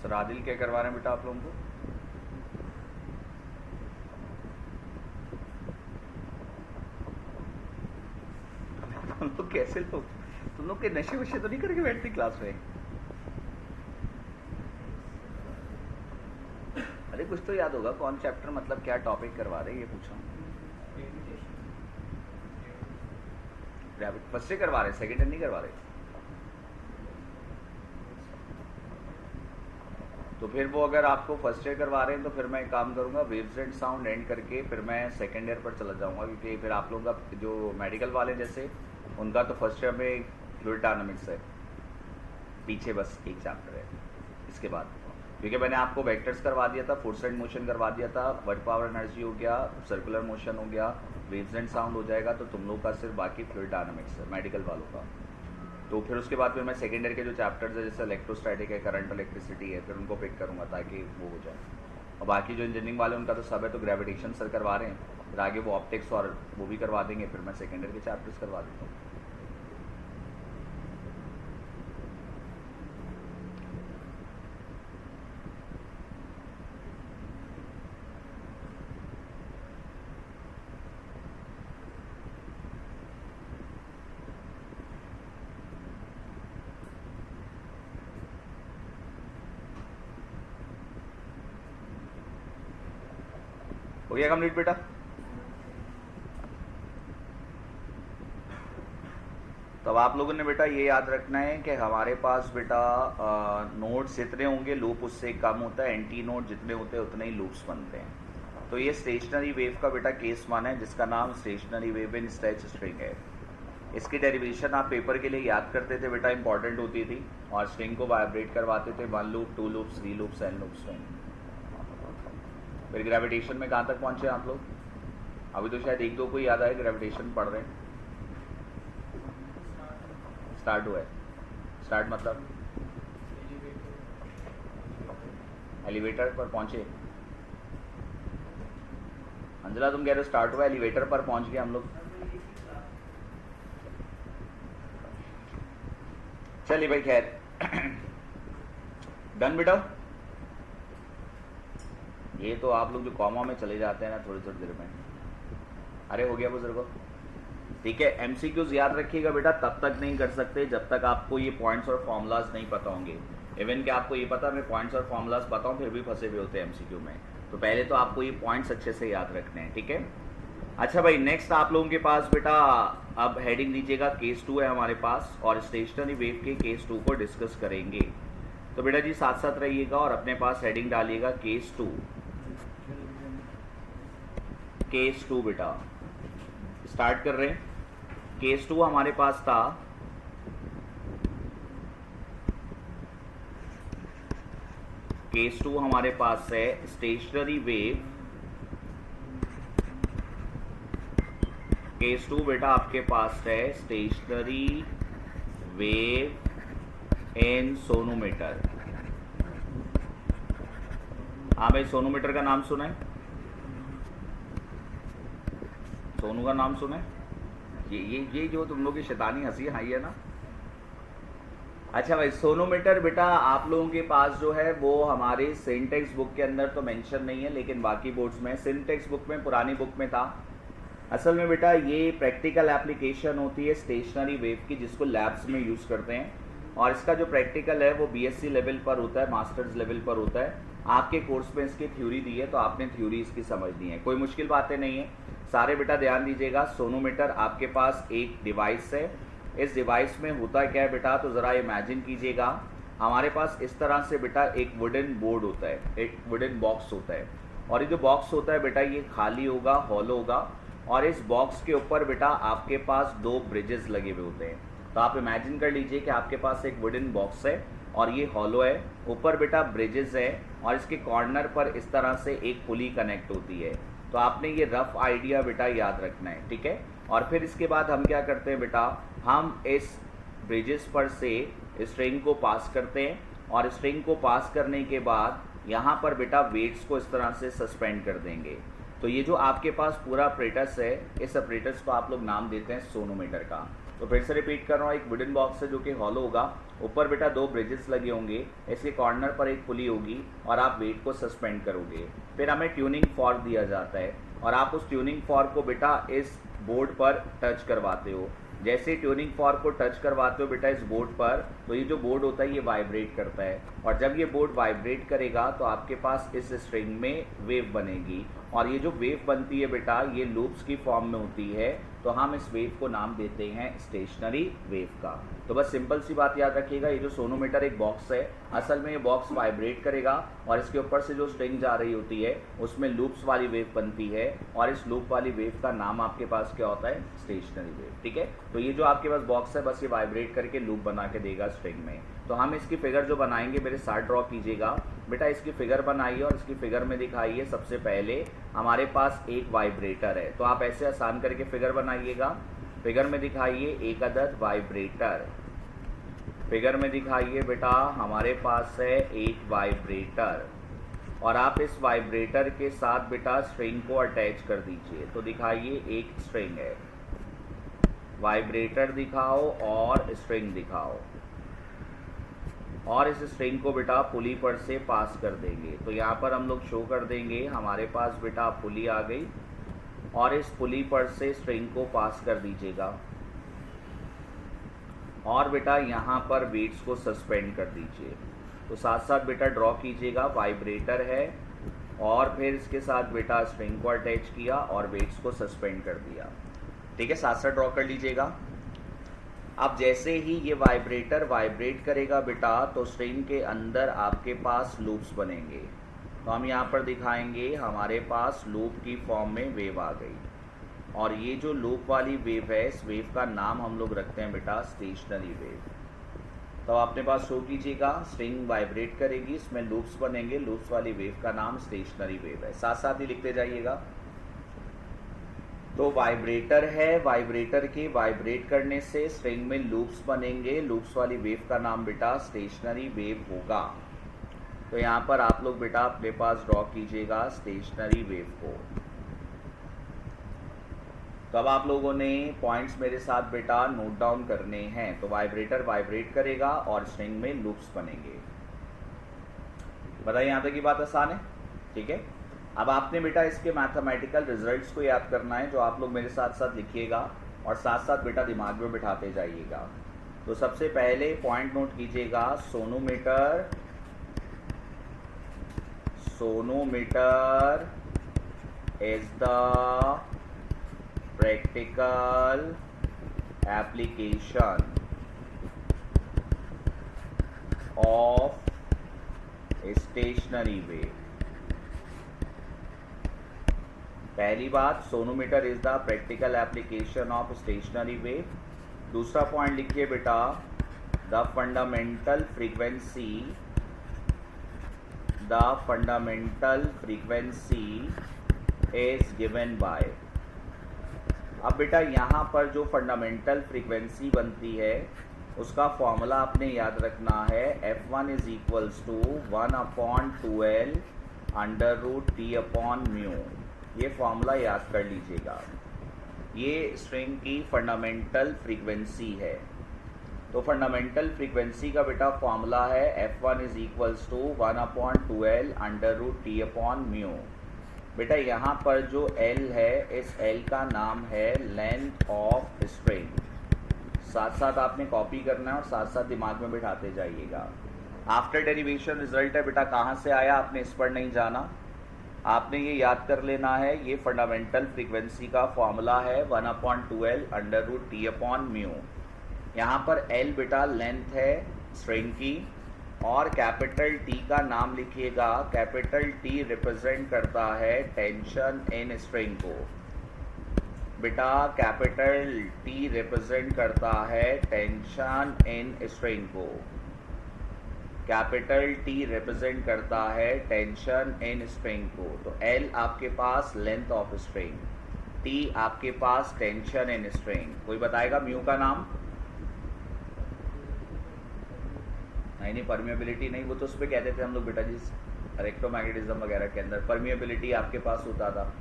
सर आदिल क्या करवा रहे हैं बेटा आप लोगों को? तुम लोग कैसे लोग, तुम लोग के नशे वशे तो नहीं करके बैठते क्लास में? अरे कुछ तो याद होगा, कौन चैप्टर मतलब क्या टॉपिक करवा रहे हैं ये पूछा। फर्स्ट ईयर करवा रहे, सेकेंड ईयर नहीं करवा रहे? तो फिर वो अगर आपको फर्स्ट ईयर करवा रहे हैं तो फिर मैं एक काम करूंगा, वेव्स एंड साउंड एंड करके फिर मैं सेकेंड ईयर पर चला जाऊंगा, क्योंकि फिर आप लोगों का जो मेडिकल वाले जैसे उनका तो फर्स्ट ईयर में फ्लूइड डायनामिक्स है, पीछे बस एक चैप्टर है इसके बाद। क्योंकि मैंने आपको वेक्टर्स करवा दिया था, फोर्स एंड मोशन करवा दिया था, वर्क पावर एनर्जी हो गया, सर्कुलर मोशन हो गया, वेव्स एंड साउंड हो जाएगा, तो तुम लोग का सिर्फ बाकी फ्लूइड डायनामिक्स है मेडिकल वालों का। तो फिर उसके बाद फिर मैं सेकेंड ईयर के जो चैप्टर्स है जैसे इलेक्ट्रोस्टैटिक है, करंट इलेक्ट्रिसिटी है, फिर उनको पिक करूँगा ताकि वो हो जाए। और बाकी जो इंजीनियरिंग वाले उनका तो सब है, तो ग्रेविटेशन सर करवा रहे हैं, फिर आगे वो ऑप्टिक्स और वो भी करवा देंगे, फिर मैं सेकेंड ईयर के चैप्टर्स करवा देता हूँ। हो गया कंप्लीट बेटा? तब आप लोगों ने बेटा ये याद रखना है कि हमारे पास बेटा नोड्स जितने होंगे लूप उससे कम होता है, एंटी नोड जितने होते हैं उतने ही लूप्स बनते हैं। तो ये स्टेशनरी वेव का बेटा केस वन है जिसका नाम stationary wave in stretch string है। इसकी डेरिवेशन आप पेपर के लिए याद करते थे बेटा, इंपॉर्टेंट होती थी, और स्ट्रिंग को वाइब्रेट करवाते थे 1 loop 2 loop 3 loops n loops में। फिर ग्रेविटेशन में कहाँ तक पहुंचे आप लोग? अभी तो शायद एक दो को याद आए ग्रेविटेशन पढ़ रहे हैं। स्टार्ट हुआ है, स्टार्ट मतलब एलिवेटर पर पहुंचे। अंजला तुम कह रहे हो स्टार्ट हुआ, एलिवेटर पर पहुंच गए हम लोग। चलिए भाई खैर डन बेटा। ये तो आप लोग जो कॉमा में चले जाते हैं ना थोड़ी थोड़ी देर में। अरे हो गया बुजुर्गो, ठीक है। एमसीक्यूज याद रखिएगा बेटा, तब तक नहीं कर सकते जब तक आपको ये पॉइंट्स और फॉर्मूलाज नहीं पता होंगे। इवन कि आपको ये पता मैं पॉइंट्स और फॉर्मूलाज बताऊं फिर भी फंसे हुए होते हैं एमसीक्यू में। तो पहले तो आपको ये पॉइंट्स अच्छे से याद रखने हैं, ठीक है। अच्छा भाई नेक्स्ट आप लोगों के पास बेटा अब हेडिंग दीजिएगा केस 2 है हमारे पास, और स्टेशनरी वेव के केस 2 को डिस्कस करेंगे। तो बेटा जी साथ साथ रहिएगा और अपने पास हेडिंग डालिएगा केस 2। केस 2 बेटा स्टार्ट कर रहे हैं। केस 2 हमारे पास था केस 2 हमारे पास है स्टेशनरी वेव। केस 2 बेटा आपके पास है स्टेशनरी वेव इन सोनोमीटर। हाँ भाई सोनोमीटर का नाम सुना है? सोनू का नाम सुना है? ये जो तुम लोग की शैतानी हंसी आई है ना। अच्छा भाई सोनोमीटर बेटा आप लोगों के पास जो है वो हमारे सिंटेक्स बुक के अंदर तो मेंशन नहीं है, लेकिन बाकी बोर्ड्स में सिंटेक्स बुक में पुरानी बुक में था। असल में बेटा ये प्रैक्टिकल एप्लीकेशन होती है स्टेशनरी वेव की जिसको लैब्स में यूज़ करते हैं, और इसका जो प्रैक्टिकल है वो बीएससी लेवल पर होता है, मास्टर्स लेवल पर होता है। आपके कोर्स में इसकी थ्योरी दी है तो आपने थ्योरी इसकी समझनी है, कोई मुश्किल बातें नहीं है। सारे बेटा ध्यान दीजिएगा। सोनोमीटर आपके पास एक डिवाइस है। इस डिवाइस में होता क्या है बेटा, तो ज़रा इमेजिन कीजिएगा हमारे पास इस तरह से बेटा एक वुडन बोर्ड होता है, एक वुडन बॉक्स होता है, और ये जो बॉक्स होता है बेटा ये खाली होगा, हॉलो होगा, और इस बॉक्स के ऊपर बेटा आपके पास 2 ब्रिजेस लगे हुए होते हैं। तो आप इमेजिन कर लीजिए कि आपके पास एक वुडन बॉक्स है और ये हॉलो है, ऊपर बेटा ब्रिजेस है, और इसके कॉर्नर पर इस तरह से एक पुली कनेक्ट होती है। तो आपने ये रफ आइडिया बेटा याद रखना है, ठीक है। और फिर इसके बाद हम क्या करते हैं बेटा, हम इस ब्रिजेस पर से स्ट्रिंग को पास करते हैं, और स्ट्रिंग को पास करने के बाद यहाँ पर बेटा वेट्स को इस तरह से सस्पेंड कर देंगे। तो ये जो आपके पास पूरा अपरेटस है, इस अपरेटस को आप लोग नाम देते हैं सोनोमीटर का। तो फिर से रिपीट कर रहा हूँ, एक वुडन बॉक्स है जो कि हॉलो होगा, ऊपर बेटा 2 ब्रिजेस लगे होंगे, इसके कॉर्नर पर एक पुली होगी और आप वेट को सस्पेंड करोगे। फिर हमें ट्यूनिंग फॉर्क दिया जाता है और आप उस ट्यूनिंग फॉर्क को बेटा इस बोर्ड पर टच करवाते हो। जैसे ट्यूनिंग फॉर्क को टच करवाते हो बेटा इस बोर्ड पर, तो ये जो बोर्ड होता है ये वाइब्रेट करता है और जब ये बोर्ड वाइब्रेट करेगा तो आपके पास इस स्ट्रिंग में वेव बनेगी और ये जो वेव बनती है बेटा ये लूप्स की फॉर्म में होती है, तो हम इस वेव को नाम देते हैं स्टेशनरी वेव का। तो बस सिंपल सी बात याद रखिएगा, ये जो सोनोमीटर एक बॉक्स है, असल में ये बॉक्स वाइब्रेट करेगा और इसके ऊपर से जो स्ट्रिंग जा रही होती है उसमें लूप्स वाली वेव बनती है और इस लूप वाली वेव का नाम आपके पास क्या होता है, स्टेशनरी वेव। ठीक है, तो ये जो आपके पास बॉक्स है बस ये वाइब्रेट करके लूप बना के देगा स्ट्रिंग में। तो हम इसकी फिगर जो बनाएंगे मेरे साथ ड्रॉ कीजिएगा बेटा, इसकी फिगर बनाइए और इसकी फिगर में दिखाइए। सबसे पहले हमारे पास एक वाइब्रेटर है, तो आप ऐसे आसान करके फिगर बनाइएगा। फिगर में दिखाइए एक अदद वाइब्रेटर, फिगर में दिखाइए बेटा हमारे पास है एक वाइब्रेटर और आप इस वाइब्रेटर के साथ बेटा स्ट्रिंग को अटैच कर दीजिए। तो दिखाइए एक स्ट्रिंग है, वाइब्रेटर दिखाओ और स्ट्रिंग दिखाओ और इस स्ट्रिंग को बेटा पुली पर से पास कर देंगे। तो यहाँ पर हम लोग शो कर देंगे हमारे पास बेटा पुली आ गई और इस पुली पर से स्ट्रिंग को पास कर दीजिएगा और बेटा यहाँ पर वेट्स को सस्पेंड कर दीजिए। तो साथ साथ बेटा ड्रॉ कीजिएगा, वाइब्रेटर है और फिर इसके साथ बेटा स्ट्रिंग को अटैच किया और वेट्स को सस्पेंड कर दिया। ठीक है, साथ साथ ड्रॉ कर लीजिएगा। अब जैसे ही ये वाइब्रेटर वाइब्रेट करेगा बेटा तो स्ट्रिंग के अंदर आपके पास लूप्स बनेंगे। तो हम यहाँ पर दिखाएंगे हमारे पास लूप की फॉर्म में वेव आ गई और ये जो लूप वाली वेव है इस वेव का नाम हम लोग रखते हैं बेटा स्टेशनरी वेव। तो अपने पास शो कीजिएगा, स्ट्रिंग वाइब्रेट करेगी, इसमें लूप्स बनेंगे, लूप्स वाली वेव का नाम स्टेशनरी वेव है। साथ साथ ही लिखते जाइएगा। तो वाइब्रेटर है, वाइब्रेटर के वाइब्रेट करने से स्ट्रिंग में लूप्स बनेंगे, लूप्स वाली वेव का नाम बेटा स्टेशनरी वेव होगा। तो यहाँ पर आप लोग बेटा अपने पास ड्रॉ कीजिएगा स्टेशनरी वेव को। तो अब आप लोगों ने पॉइंट्स मेरे साथ बेटा नोट डाउन करने हैं। तो वाइब्रेटर वाइब्रेट करेगा और स्ट्रिंग में लूप्स बनेंगे। बताइए यहाँ तक की बात आसान है? ठीक है, अब आपने बेटा इसके मैथमेटिकल रिजल्ट्स को याद करना है जो आप लोग मेरे साथ साथ लिखिएगा और साथ साथ बेटा दिमाग में बिठाते जाइएगा। तो सबसे पहले पॉइंट नोट कीजिएगा, sonometer, sonometer is the practical application of stationary wave. पहली बात, sonometer is the practical application of stationary wave. दूसरा पॉइंट लिखिए बेटा, the fundamental frequency, the fundamental frequency is given by. अब बेटा यहाँ पर जो फंडामेंटल फ्रीक्वेंसी बनती है उसका फॉर्मूला आपने याद रखना है, F1 is equals to 1/2L √T/μ। ये फॉर्मूला याद कर लीजिएगा। ये स्ट्रिंग की फंडामेंटल फ्रीक्वेंसी है। तो फंडामेंटल फ्रीक्वेंसी का बेटा फॉर्मूला है F1 is equals to 1/2L √T/μ। बेटा यहाँ पर जो L है इस L का नाम है लेंथ ऑफ स्ट्रिंग। साथ साथ आपने कॉपी करना है और साथ साथ दिमाग में बिठाते जाइएगा। आफ्टर डेरिवेशन रिजल्ट है बेटा, कहाँ से आया आपने इस पर नहीं जाना, आपने ये याद कर लेना है। ये फंडामेंटल फ्रीक्वेंसी का फॉर्मूला है 1/2L √T/μ। यहाँ पर L बेटा लेंथ है स्ट्रिंग की और कैपिटल T का नाम लिखिएगा। कैपिटल T रिप्रेजेंट करता है टेंशन इन स्ट्रिंग को। बेटा कैपिटल T रिप्रेजेंट करता है टेंशन इन स्ट्रिंग को। कैपिटल T रिप्रेजेंट करता है टेंशन इन स्ट्रिंग को। तो L आपके पास लेंथ ऑफ स्ट्रिंग, T आपके पास टेंशन इन स्ट्रिंग। कोई बताएगा म्यू का नाम? नहीं, परमिएबिलिटी नहीं, वो तो उस पर कहते थे हम लोग बेटा जी इलेक्ट्रोमैग्नेटिज्म वगैरह के अंदर परमिएबिलिटी आपके पास होता था।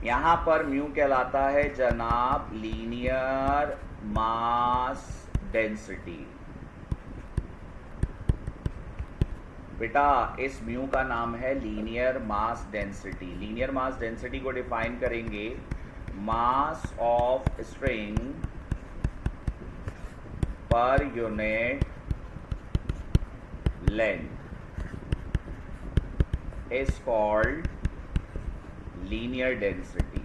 यहाँ पर म्यू कहलाता है जनाब लीनियर मास डेंसिटी। बेटा इस म्यू का नाम है linear mass density. Linear mass density को डिफाइन करेंगे mass of string per unit length is called linear density.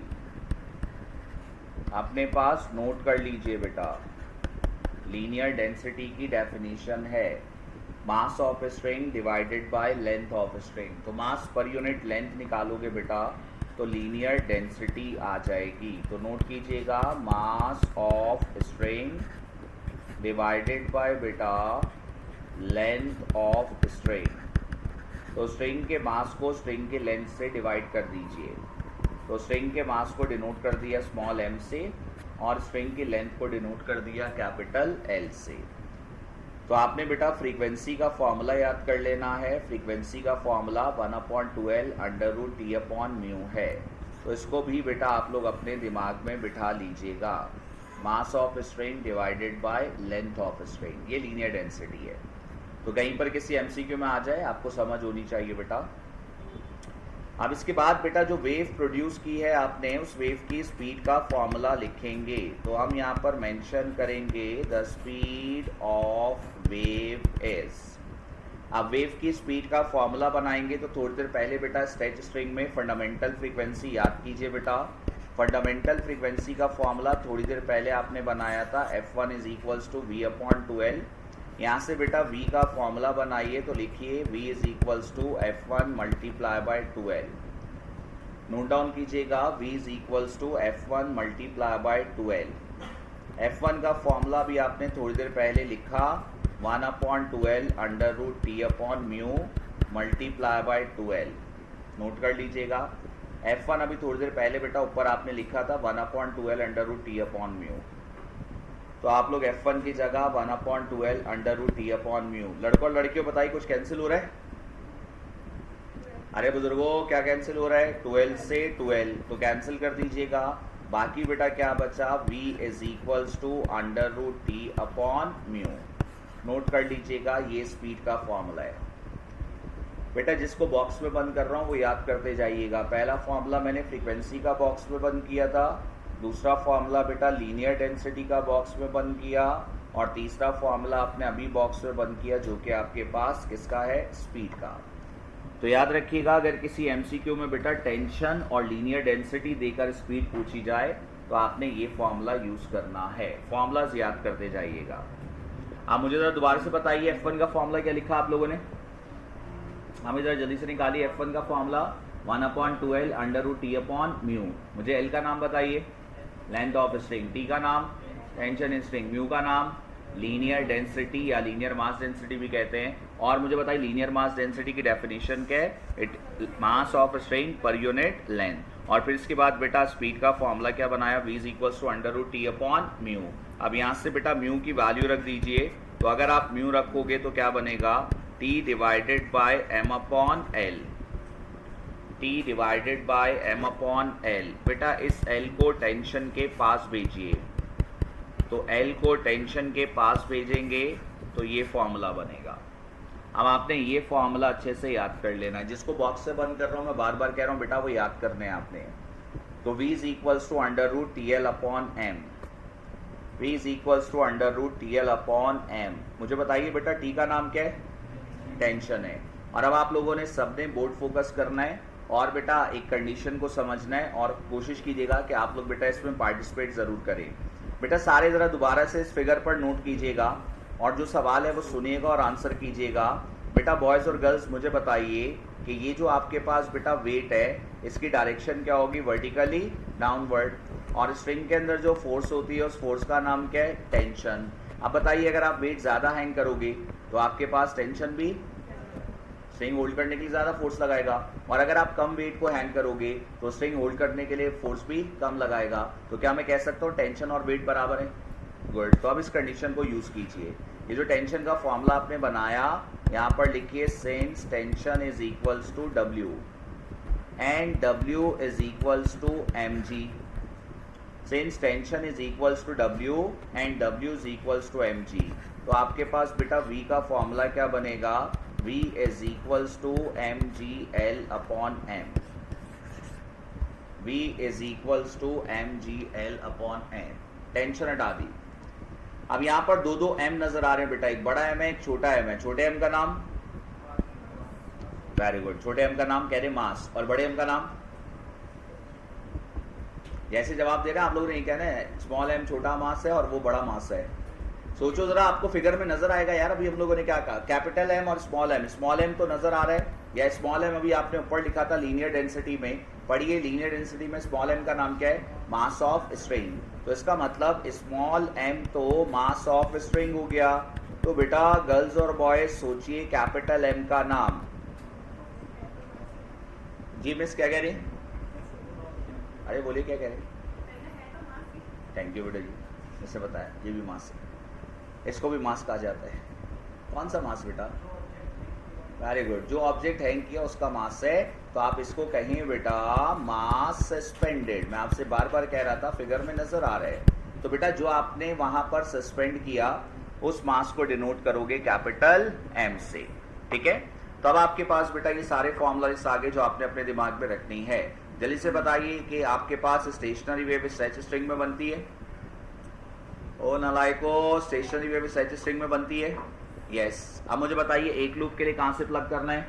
अपने पास नोट कर लीजिए बेटा, लीनियर डेंसिटी की डेफिनेशन है mass of string divided by length of string. तो मास पर यूनिट लेंथ निकालोगे बेटा तो लीनियर डेंसिटी आ जाएगी। तो नोट कीजिएगा mass of string divided by बेटा लेंथ ऑफ स्ट्रिंग। तो स्ट्रिंग के मास को स्ट्रिंग के लेंथ से डिवाइड कर दीजिए। तो स्ट्रिंग के मास को डिनोट कर दिया स्मॉल m से और स्ट्रिंग की लेंथ को डिनोट कर दिया कैपिटल L से। तो आपने बेटा फ्रीक्वेंसी का फॉर्मूला याद कर लेना है। फ्रीक्वेंसी का फॉर्मूला 1/2L √T/μ है। तो इसको भी बेटा आप लोग अपने दिमाग में बिठा लीजिएगा, mass of string divided by length of string. ये लीनियर डेंसिटी है। तो कहीं पर किसी MCQ में आ जाए आपको समझ होनी चाहिए बेटा। अब इसके बाद बेटा जो वेव प्रोड्यूस की है आपने, उस वेव की स्पीड का फॉर्मूला लिखेंगे। तो हम यहाँ पर मेंशन करेंगे the speed of wave is. अब वेव की स्पीड का फॉर्मूला बनाएंगे तो थोड़ी देर पहले बेटा स्ट्रेच स्ट्रिंग में फंडामेंटल फ्रीक्वेंसी याद कीजिए बेटा। फंडामेंटल फ्रीक्वेंसी का फॉर्मूला थोड़ी देर पहले आपने बनाया था F1 = V/2L। यहाँ से बेटा v का फॉर्मूला बनाइए तो लिखिए v = F1 × 2L। Note down कीजिएगा v = F1 × 2L। F1 का फॉर्मूला भी आपने थोड़ी देर पहले लिखा 1/2L √T/μ × 2L। नोट कर लीजिएगा F1 अभी थोड़ी देर पहले बेटा ऊपर आपने लिखा था 1/2L √T/μ। तो आप लोग F1 की जगह 1/2L √T/μ। लड़कों और लड़कियों बताइए कुछ कैंसिल हो रहा है? अरे बुजुर्गों क्या कैंसिल हो रहा है? 2L से 2L तो कैंसिल कर दीजिएगा। बाकी बेटा क्या बचा? v = √T/μ। नोट कर लीजिएगा ये स्पीड का फॉर्मूला है बेटा। जिसको बॉक्स में बंद कर रहा हूँ वो याद करते जाइएगा। पहला फॉर्मूला मैंने फ्रीक्वेंसी का बॉक्स में बंद किया था, दूसरा फॉर्मूला बेटा लीनियर डेंसिटी का बॉक्स में बंद किया और तीसरा फॉर्मूला आपने अभी बॉक्स में बंद किया जो कि आपके पास किसका है? स्पीड का। तो याद रखिएगा अगर किसी MCQ में बेटा टेंशन और लीनियर डेंसिटी देकर स्पीड पूछी जाए तो आपने ये फॉर्मूला यूज करना है। फॉर्मूलाज याद करते जाइएगा। आप मुझे जरा दोबारा से बताइए F1 का फॉर्मूला क्या लिखा आप लोगों ने? हमें जरा जल्दी से निकालिए F1 का फॉर्मूला 1/2L √T/μ। मुझे L का नाम बताइए, लेंथ ऑफ स्ट्रिंग। T का नाम टेंशन इन स्ट्रिंग। म्यू का नाम लीनियर डेंसिटी या लीनियर मास डेंसिटी भी कहते हैं। और मुझे बताइए लीनियर मास डेंसिटी की डेफिनेशन क्या है? It mass of string per unit length. और फिर इसके बाद बेटा स्पीड का फॉर्मूला क्या बनाया? v = √T/μ। अब यहाँ से बेटा म्यू की वैल्यू रख दीजिए। तो अगर आप म्यू रखोगे तो क्या बनेगा? T divided by m/L। T divided by m/L। बेटा इस L को टेंशन के पास भेजिए। तो L को टेंशन के पास भेजेंगे तो ये फॉर्मूला बनेगा। अब आपने ये फॉर्मूला अच्छे से याद कर लेना है। जिसको बॉक्स से बंद कर रहा हूँ मैं बार बार कह रहा हूँ बेटा वो याद करने हैं आपने। तो v = √TL/m। v = √TL/m। मुझे बताइए बेटा T का नाम क्या है? टेंशन है। और अब आप लोगों ने सबने बोर्ड फोकस करना है और बेटा एक कंडीशन को समझना है और कोशिश कीजिएगा कि आप लोग बेटा इसमें पार्टिसिपेट जरूर करें। बेटा सारे जरा दोबारा से इस फिगर पर नोट कीजिएगा और जो सवाल है वो सुनिएगा और आंसर कीजिएगा। बेटा बॉयज और गर्ल्स मुझे बताइए कि ये जो आपके पास बेटा वेट है इसकी डायरेक्शन क्या होगी? Vertically downward. और स्ट्रिंग के अंदर जो फोर्स होती है उस फोर्स का नाम क्या है? टेंशन। अब बताइए अगर आप वेट ज्यादा हैंग करोगे तो आपके पास टेंशन भी स्ट्रिंग होल्ड करने के लिए ज्यादा फोर्स लगाएगा, और अगर आप कम वेट को हैंग करोगे तो स्ट्रिंग होल्ड करने के लिए फोर्स भी कम लगाएगा। तो क्या मैं कह सकता हूँ टेंशन और वेट बराबर है? गुड। तो अब इस कंडीशन को यूज कीजिए। ये जो टेंशन का फॉर्मूला आपने बनाया यहाँ पर लिखिए since tension is equals to W and W is equals to mg। Since tension is equals to W and W is equals to mg, तो आपके पास बेटा V का फॉर्मूला क्या बनेगा, V is equals to mgl upon m, V is equals to mgl upon m। Tension हटा दी। अब यहां पर दो m नजर आ रहे हैं बेटा, एक बड़ा m है एक छोटा m है। छोटे m का नाम, वेरी गुड, छोटे m का नाम कह रहे मास, और बड़े m का नाम, जैसे जवाब दे रहे हैं आप लोगों ने ये कहना है स्मॉल m छोटा मास है और वो बड़ा मास है। सोचो जरा, आपको फिगर में नजर आएगा यार, अभी हम लोगों ने क्या कहा, कैपिटल M और स्मॉल m। स्मॉल m तो नजर आ रहा है, या स्मॉल m अभी आपने ऊपर लिखा था लीनियर डेंसिटी में, पढ़िए लीनियर डेंसिटी में स्मॉल m का नाम क्या है, मास ऑफ स्ट्रिंग। तो इसका मतलब स्मॉल m तो मास ऑफ स्ट्रिंग हो गया। तो बेटा गर्ल्स और बॉयज सोचिए कैपिटल M का नाम। जी मिस क्या कह रही, अरे बोलिए क्या कह रहे, थैंक यू बेटा जी, इससे बताया ये भी मास है, इसको भी मास कहा जाता है। कौन सा मास बेटा, वेरी गुड, जो ऑब्जेक्ट हैंग किया उसका मास है, तो आप इसको कहें बेटा मास सस्पेंडेड। मैं आपसे बार बार कह रहा था, फिगर में नजर आ रहा है। तो बेटा जो आपने वहां पर सस्पेंड किया उस मास को डिनोट करोगे कैपिटल M से, ठीक है। तो अब आपके पास बेटा ये सारे फॉर्मूलाज आगे जो आपने अपने दिमाग में रखनी है। जल्दी से बताइए कि आपके पास स्टेशनरी वेव स्ट्रेच स्ट्रिंग में बनती है, ओ नालायको, स्टेशनरी वेव स्ट्रेच स्ट्रिंग में बनती है, यस। अब मुझे बताइए एक लूप के लिए कहां से प्लग करना है,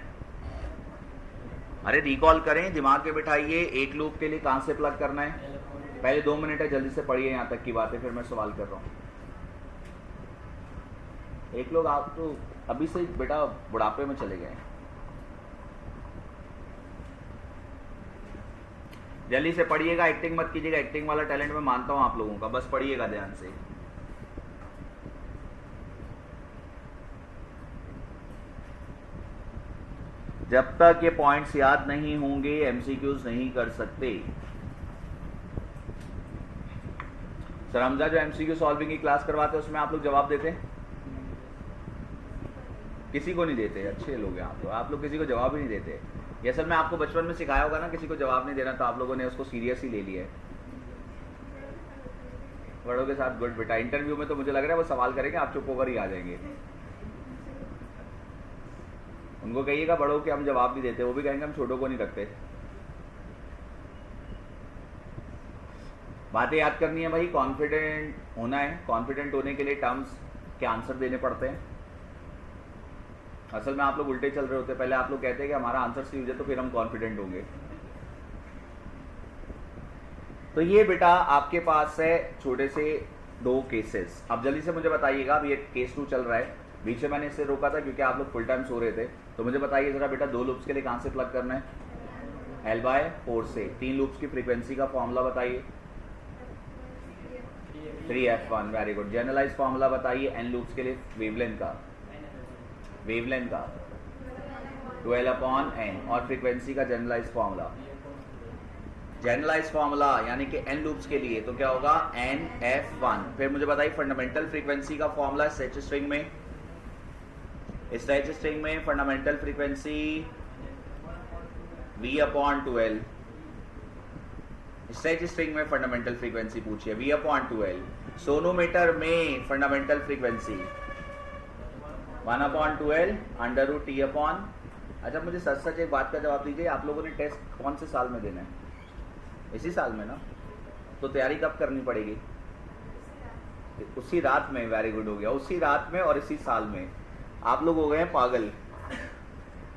अरे रिकॉल करें, दिमाग में बिठाइए, एक लूप के लिए कहां से प्लग करना है। पहले 2 मिनट है, जल्दी से पढ़िए यहां तक की बात है, फिर मैं सवाल कर रहा हूं। एक लोग आप तो अभी से बेटा बुढ़ापे में चले गए, जल्दी से पढ़िएगा, एक्टिंग मत कीजिएगा, एक्टिंग वाला टैलेंट मैं मानता हूं आप लोगों का, बस पढ़िएगा ध्यान से। जब तक ये पॉइंट्स याद नहीं होंगे एमसीक्यूज नहीं कर सकते। सर हमजा जो एमसीक्यू सॉल्विंग की क्लास करवाते हैं उसमें आप लोग जवाब देते हैं, किसी को नहीं देते, अच्छे लोग हैं आप लोग किसी को जवाब ही नहीं देते। ये सर मैं आपको बचपन में सिखाया होगा ना, किसी को जवाब नहीं देना, तो आप लोगों ने उसको सीरियस ही ले लिया है। बड़ों के साथ गुड बेटा, इंटरव्यू में तो मुझे लग रहा है वो सवाल करेंगे, आप चुप होकर ही आ जाएंगे। उनको कहिएगा बड़ों के हम जवाब नहीं देते, वो भी कहेंगे हम छोटों को नहीं रखते। बातें याद करनी है भाई, कॉन्फिडेंट होना है। कॉन्फिडेंट होने के लिए टर्म्स के आंसर देने पड़ते हैं। असल में आप लोग उल्टे चल रहे होते हैं, पहले आप लोग कहते हैं कि हमारा आंसर सही हो जाए तो फिर हम कॉन्फिडेंट होंगे। तो ये बेटा आपके पास है छोटे से 2 केसेस। अब जल्दी से मुझे बताइएगा, अब ये केस 2 चल रहा है, बीच में मैंने इससे रोका था क्योंकि आप लोग फुल टाइम सो रहे थे। तो मुझे बताइए जरा बेटा 2 लूप्स के लिए कहां से प्लग करना है, L/4 से। 3 लूप्स की फ्रीक्वेंसी का फॉर्मूला बताइए, 3f1, very good. Generalize formula बताइए n लूप्स के लिए वेवलेंथ का 12/n, और फ्रीक्वेंसी का जनरलाइज फॉर्मूला, जनरलाइज फॉर्मूला यानी कि n लूप्स के लिए तो क्या होगा nf1। फिर मुझे बताइए फंडामेंटल फ्रीक्वेंसी का फॉर्मूला स्ट्रेच स्ट्रिंग में, स्ट्रेच स्ट्रिंग में fundamental frequency v/12। Stretch string में फंडामेंटल फ्रीक्वेंसी पूछिए v/12। सोनोमीटर में फंडामेंटल फ्रीक्वेंसी 1/12 √T/। अच्छा मुझे सच सच एक बात का जवाब दीजिए, आप लोगों ने टेस्ट कौन से साल में देना है, इसी साल में ना, तो तैयारी कब करनी पड़ेगी, उसी रात में। वेरी गुड, हो गया उसी रात में और इसी साल में। आप लोग हो गए हैं पागल।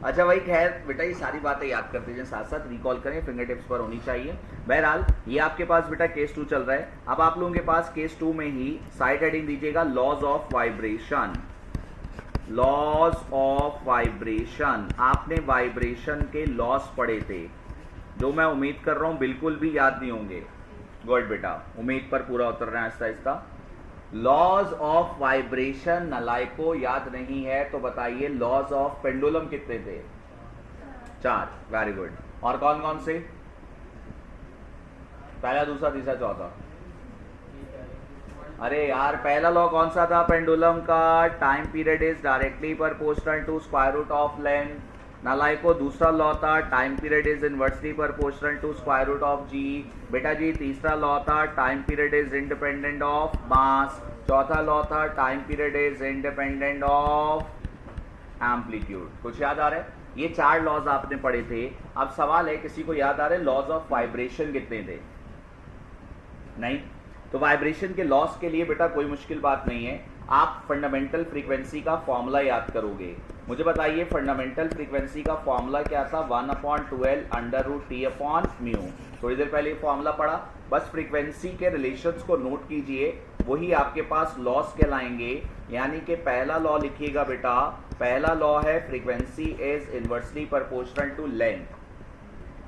अच्छा भाई खैर बेटा ये सारी बातें याद करते जाएं, साथ साथ रिकॉल करें, फिंगर टिप्स पर होनी चाहिए। बहरहाल ये आपके पास बेटा केस 2 चल रहा है। अब आप लोगों के पास केस 2 में ही साइड हेडिंग दीजिएगा laws of vibration. Laws of vibration, आपने वाइब्रेशन के लॉस पढ़े थे, जो मैं उम्मीद कर रहा हूं बिल्कुल भी याद नहीं होंगे। गुड बेटा, उम्मीद पर पूरा उतर रहे हैं Aahista Aahista. Laws of vibration नलायको याद नहीं है तो बताइए लॉज ऑफ पेंडुलम कितने थे, 4, वेरी गुड। और कौन कौन से, पहला दूसरा तीसरा चौथा, अरे यार पहला लॉ कौन सा था पेंडुलम का, time period is directly proportional to square root of length. नालायको दूसरा लॉ था time period is inversely proportional to square root of g. बेटा जी तीसरा लॉ था time period is independent of mass. चौथा लॉ था time period is independent of amplitude. कुछ याद आ रहा है? ये 4 लॉज आपने पढ़े थे। अब सवाल है किसी को याद आ रहे लॉज ऑफ वाइब्रेशन कितने थे? नहीं। तो वाइब्रेशन के लॉस के लिए बेटा कोई मुश्किल बात नहीं है, आप फंडामेंटल फ्रीक्वेंसी का फॉर्मूला याद करोगे। मुझे बताइए फंडामेंटल फ्रीक्वेंसी का फॉर्मूला क्या था? 1/12 √T/μ। थोड़ी देर पहले फॉर्मूला पढ़ा, बस फ्रीक्वेंसी के रिलेशंस को नोट कीजिए, वही आपके पास लॉस कहलाएंगे। यानी कि पहला लॉ लिखिएगा बेटा, पहला लॉ है frequency is inversely proportional to length.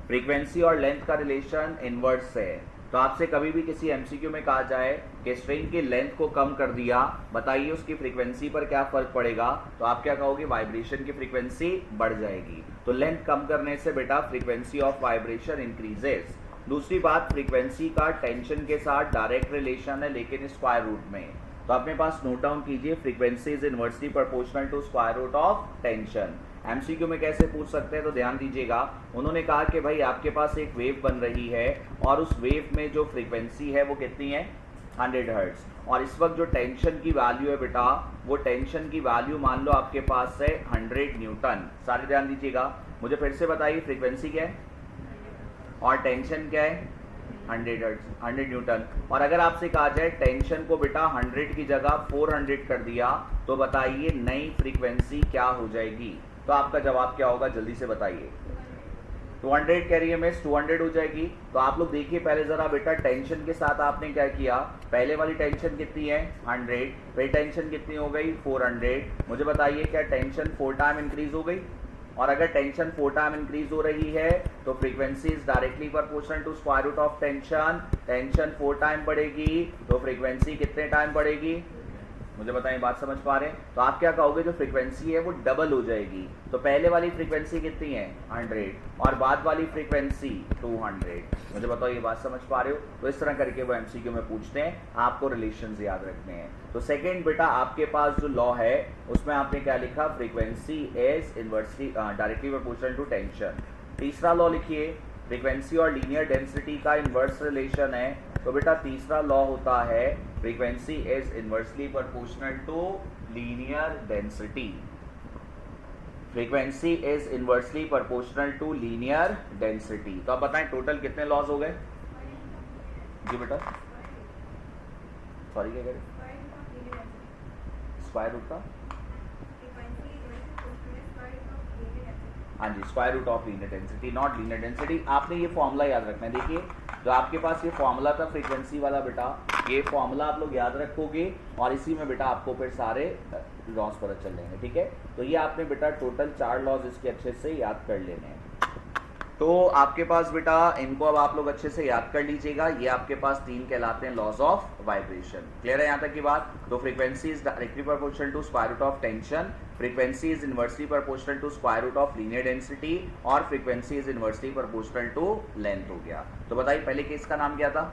Frequency और लेंथ का रिलेशन इनवर्स है। तो आपसे कभी भी किसी एमसीक्यू में कहा जाए कि स्ट्रिंग की लेंथ को कम कर दिया, बताइए उसकी फ्रीक्वेंसी पर क्या फर्क पड़ेगा, तो आप क्या कहोगे? वाइब्रेशन की फ्रीक्वेंसी बढ़ जाएगी। तो लेंथ कम करने से बेटा फ्रीक्वेंसी ऑफ वाइब्रेशन इंक्रीजेस। दूसरी बात, फ्रीक्वेंसी का टेंशन के साथ डायरेक्ट रिलेशन है लेकिन स्क्वायर रूट में। तो अपने पास नोट डाउन कीजिए, frequency is inversely proportional to square root of tension. MCQ में कैसे पूछ सकते हैं तो ध्यान दीजिएगा, उन्होंने कहा कि भाई आपके पास एक वेव बन रही है और उस वेव में जो फ्रीक्वेंसी है वो कितनी है? 100 हर्ट्ज। और इस वक्त जो टेंशन की वैल्यू है बेटा, वो टेंशन की वैल्यू मान लो आपके पास है 100 न्यूटन। सारे ध्यान दीजिएगा, मुझे फिर से बताइए फ्रीक्वेंसी क्या है और टेंशन क्या है? 100 हर्ट्ज, 100 न्यूटन। और अगर आपसे कहा जाए टेंशन को बेटा 100 की जगह 400 कर दिया, तो बताइए नई फ्रीक्वेंसी क्या हो जाएगी? तो आपका जवाब क्या होगा? जल्दी से बताइए। 200 कह रही है मिस, 200 हो जाएगी। तो आप लोग देखिए पहले जरा बेटा, टेंशन के साथ आपने क्या किया? पहले वाली टेंशन कितनी है? 100। फिर टेंशन कितनी हो गई? 400। मुझे बताइए क्या टेंशन 4 टाइम इंक्रीज हो गई? और अगर टेंशन 4 टाइम इंक्रीज हो रही है तो frequency is directly proportional to square root of tension. Tension 4 time बढ़ेगी तो फ्रीक्वेंसी कितने टाइम बढ़ेगी? मुझे बताएं, बात समझ पा रहे हैं? तो आप क्या कहोगे? जो फ्रीक्वेंसी है वो डबल हो जाएगी। तो पहले वाली फ्रीक्वेंसी कितनी है? 100 और बाद वाली फ्रीक्वेंसी 200। मुझे बताओ ये बात समझ पा रहे हो? तो इस तरह करके वो एमसीक्यू में पूछते हैं, आपको रिलेशंस याद रखने हैं। तो सेकंड बेटा आपके पास जो लॉ है उसमें आपने क्या लिखा? Frequency is inversely directly proportional to tension. तीसरा लॉ लिखिए, फ्रीक्वेंसी और लीनियर डेंसिटी का इनवर्स रिलेशन है। तो बेटा तीसरा लॉ होता है frequency is inversely proportional to linear density. Frequency is inversely proportional to linear density. तो अब बताएं टोटल कितने लॉज हो गए? जी बेटा, सॉरी क्या करें? स्क्वायर रूट का, हाँ जी, square root of linear density, not linear density. आपने ये फॉर्मूला याद रखना है। देखिए जो आपके पास ये फॉर्मूला था फ्रीक्वेंसी वाला बेटा, ये फॉर्मूला आप लोग याद रखोगे और इसी में बेटा आपको फिर सारे लॉस पता चल जाएंगे। ठीक है, तो ये आपने बेटा टोटल 4 लॉज इसके अच्छे से याद कर लेने हैं। तो आपके पास बेटा इनको अब आप लोग अच्छे से याद कर लीजिएगा। ये आपके पास 3 कहलाते हैं लॉज ऑफ वाइब्रेशन। क्लियर है यहाँ तक की बात? तो frequency is directly proportional to square root of tension, frequency is inversely proportional to square root of linear density और frequency is inversely proportional to length हो गया। तो बताइए पहले केस का नाम क्या था?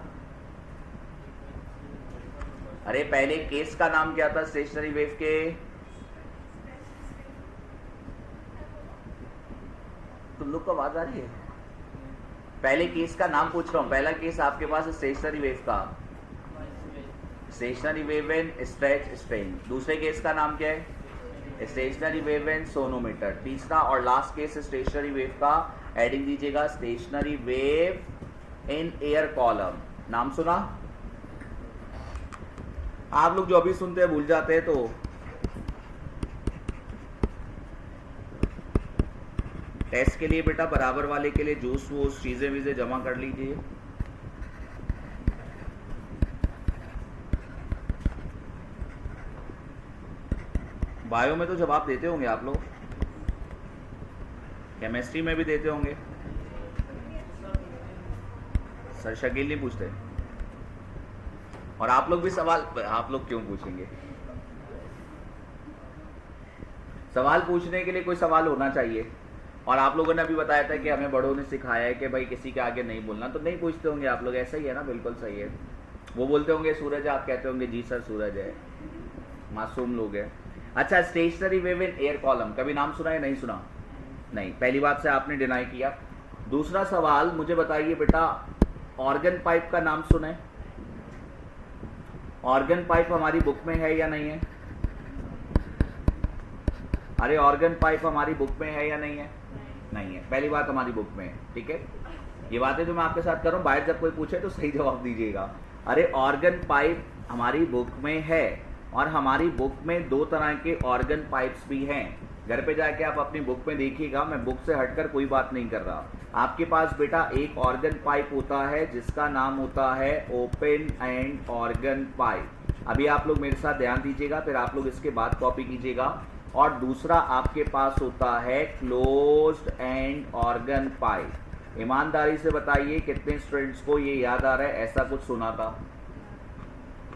अरे पहले केस का नाम क्या था स्टेशनरी वेव के? तुम लोग को आवाज आ रही है? पहले केस का नाम पूछ रहा हूं। पहला केस आपके पास स्टेशनरी वेव का, stationary wave and stretch strain. दूसरे केस का नाम क्या है? Stationary wave and sonometer. तीसरा और लास्ट केस स्टेशनरी वेव का हेडिंग दीजिएगा stationary wave in air column. नाम सुना? आप लोग जो अभी सुनते हैं भूल जाते हैं, तो टेस्ट के लिए बेटा बराबर वाले के लिए जूस वूस चीजें वीजें जमा कर लीजिए। बायो में तो जवाब देते होंगे आप लोग, केमिस्ट्री में भी देते होंगे। सर शकील नहीं पूछते? और आप लोग भी सवाल, आप लोग क्यों पूछेंगे? सवाल पूछने के लिए कोई सवाल होना चाहिए। और आप लोगों ने अभी बताया था कि हमें बड़ों ने सिखाया है कि भाई किसी के आगे नहीं बोलना, तो नहीं पूछते होंगे आप लोग। ऐसा ही है ना? बिल्कुल सही है। वो बोलते होंगे सूरज है, आप कहते होंगे जी सर सूरज है। मासूम लोग हैं। अच्छा, stationary wave in air column, कभी नाम सुना है? नहीं सुना? नहीं, पहली बात से आपने डिनाई किया। दूसरा सवाल मुझे बताइए बेटा, ऑर्गन पाइप का नाम सुना है? ऑर्गन पाइप हमारी बुक में है या नहीं है? अरे ऑर्गन पाइप हमारी बुक में है या नहीं है? नहीं है। पहली बात हमारी बुक में है, ठीक है। ये बातें जो मैं आपके साथ कर रहा हूँ, बाहर जब कोई पूछे तो सही जवाब दीजिएगा। अरे ऑर्गन पाइप हमारी बुक में है, और हमारी बुक में दो तरह के ऑर्गन पाइप्स भी हैं। घर पे जाके आप अपनी बुक में देखिएगा, मैं बुक से हटकर कोई बात नहीं कर रहा। आपके पास बेटा एक ऑर्गन पाइप होता है जिसका नाम होता है ओपन एंड ऑर्गन पाइप। अभी आप लोग मेरे साथ ध्यान दीजिएगा, फिर आप लोग इसके बाद कॉपी कीजिएगा। और दूसरा आपके पास होता है क्लोज्ड एंड ऑर्गन पाइप। ईमानदारी से बताइए कितने स्टूडेंट्स को ये याद आ रहा है, ऐसा कुछ सुना था?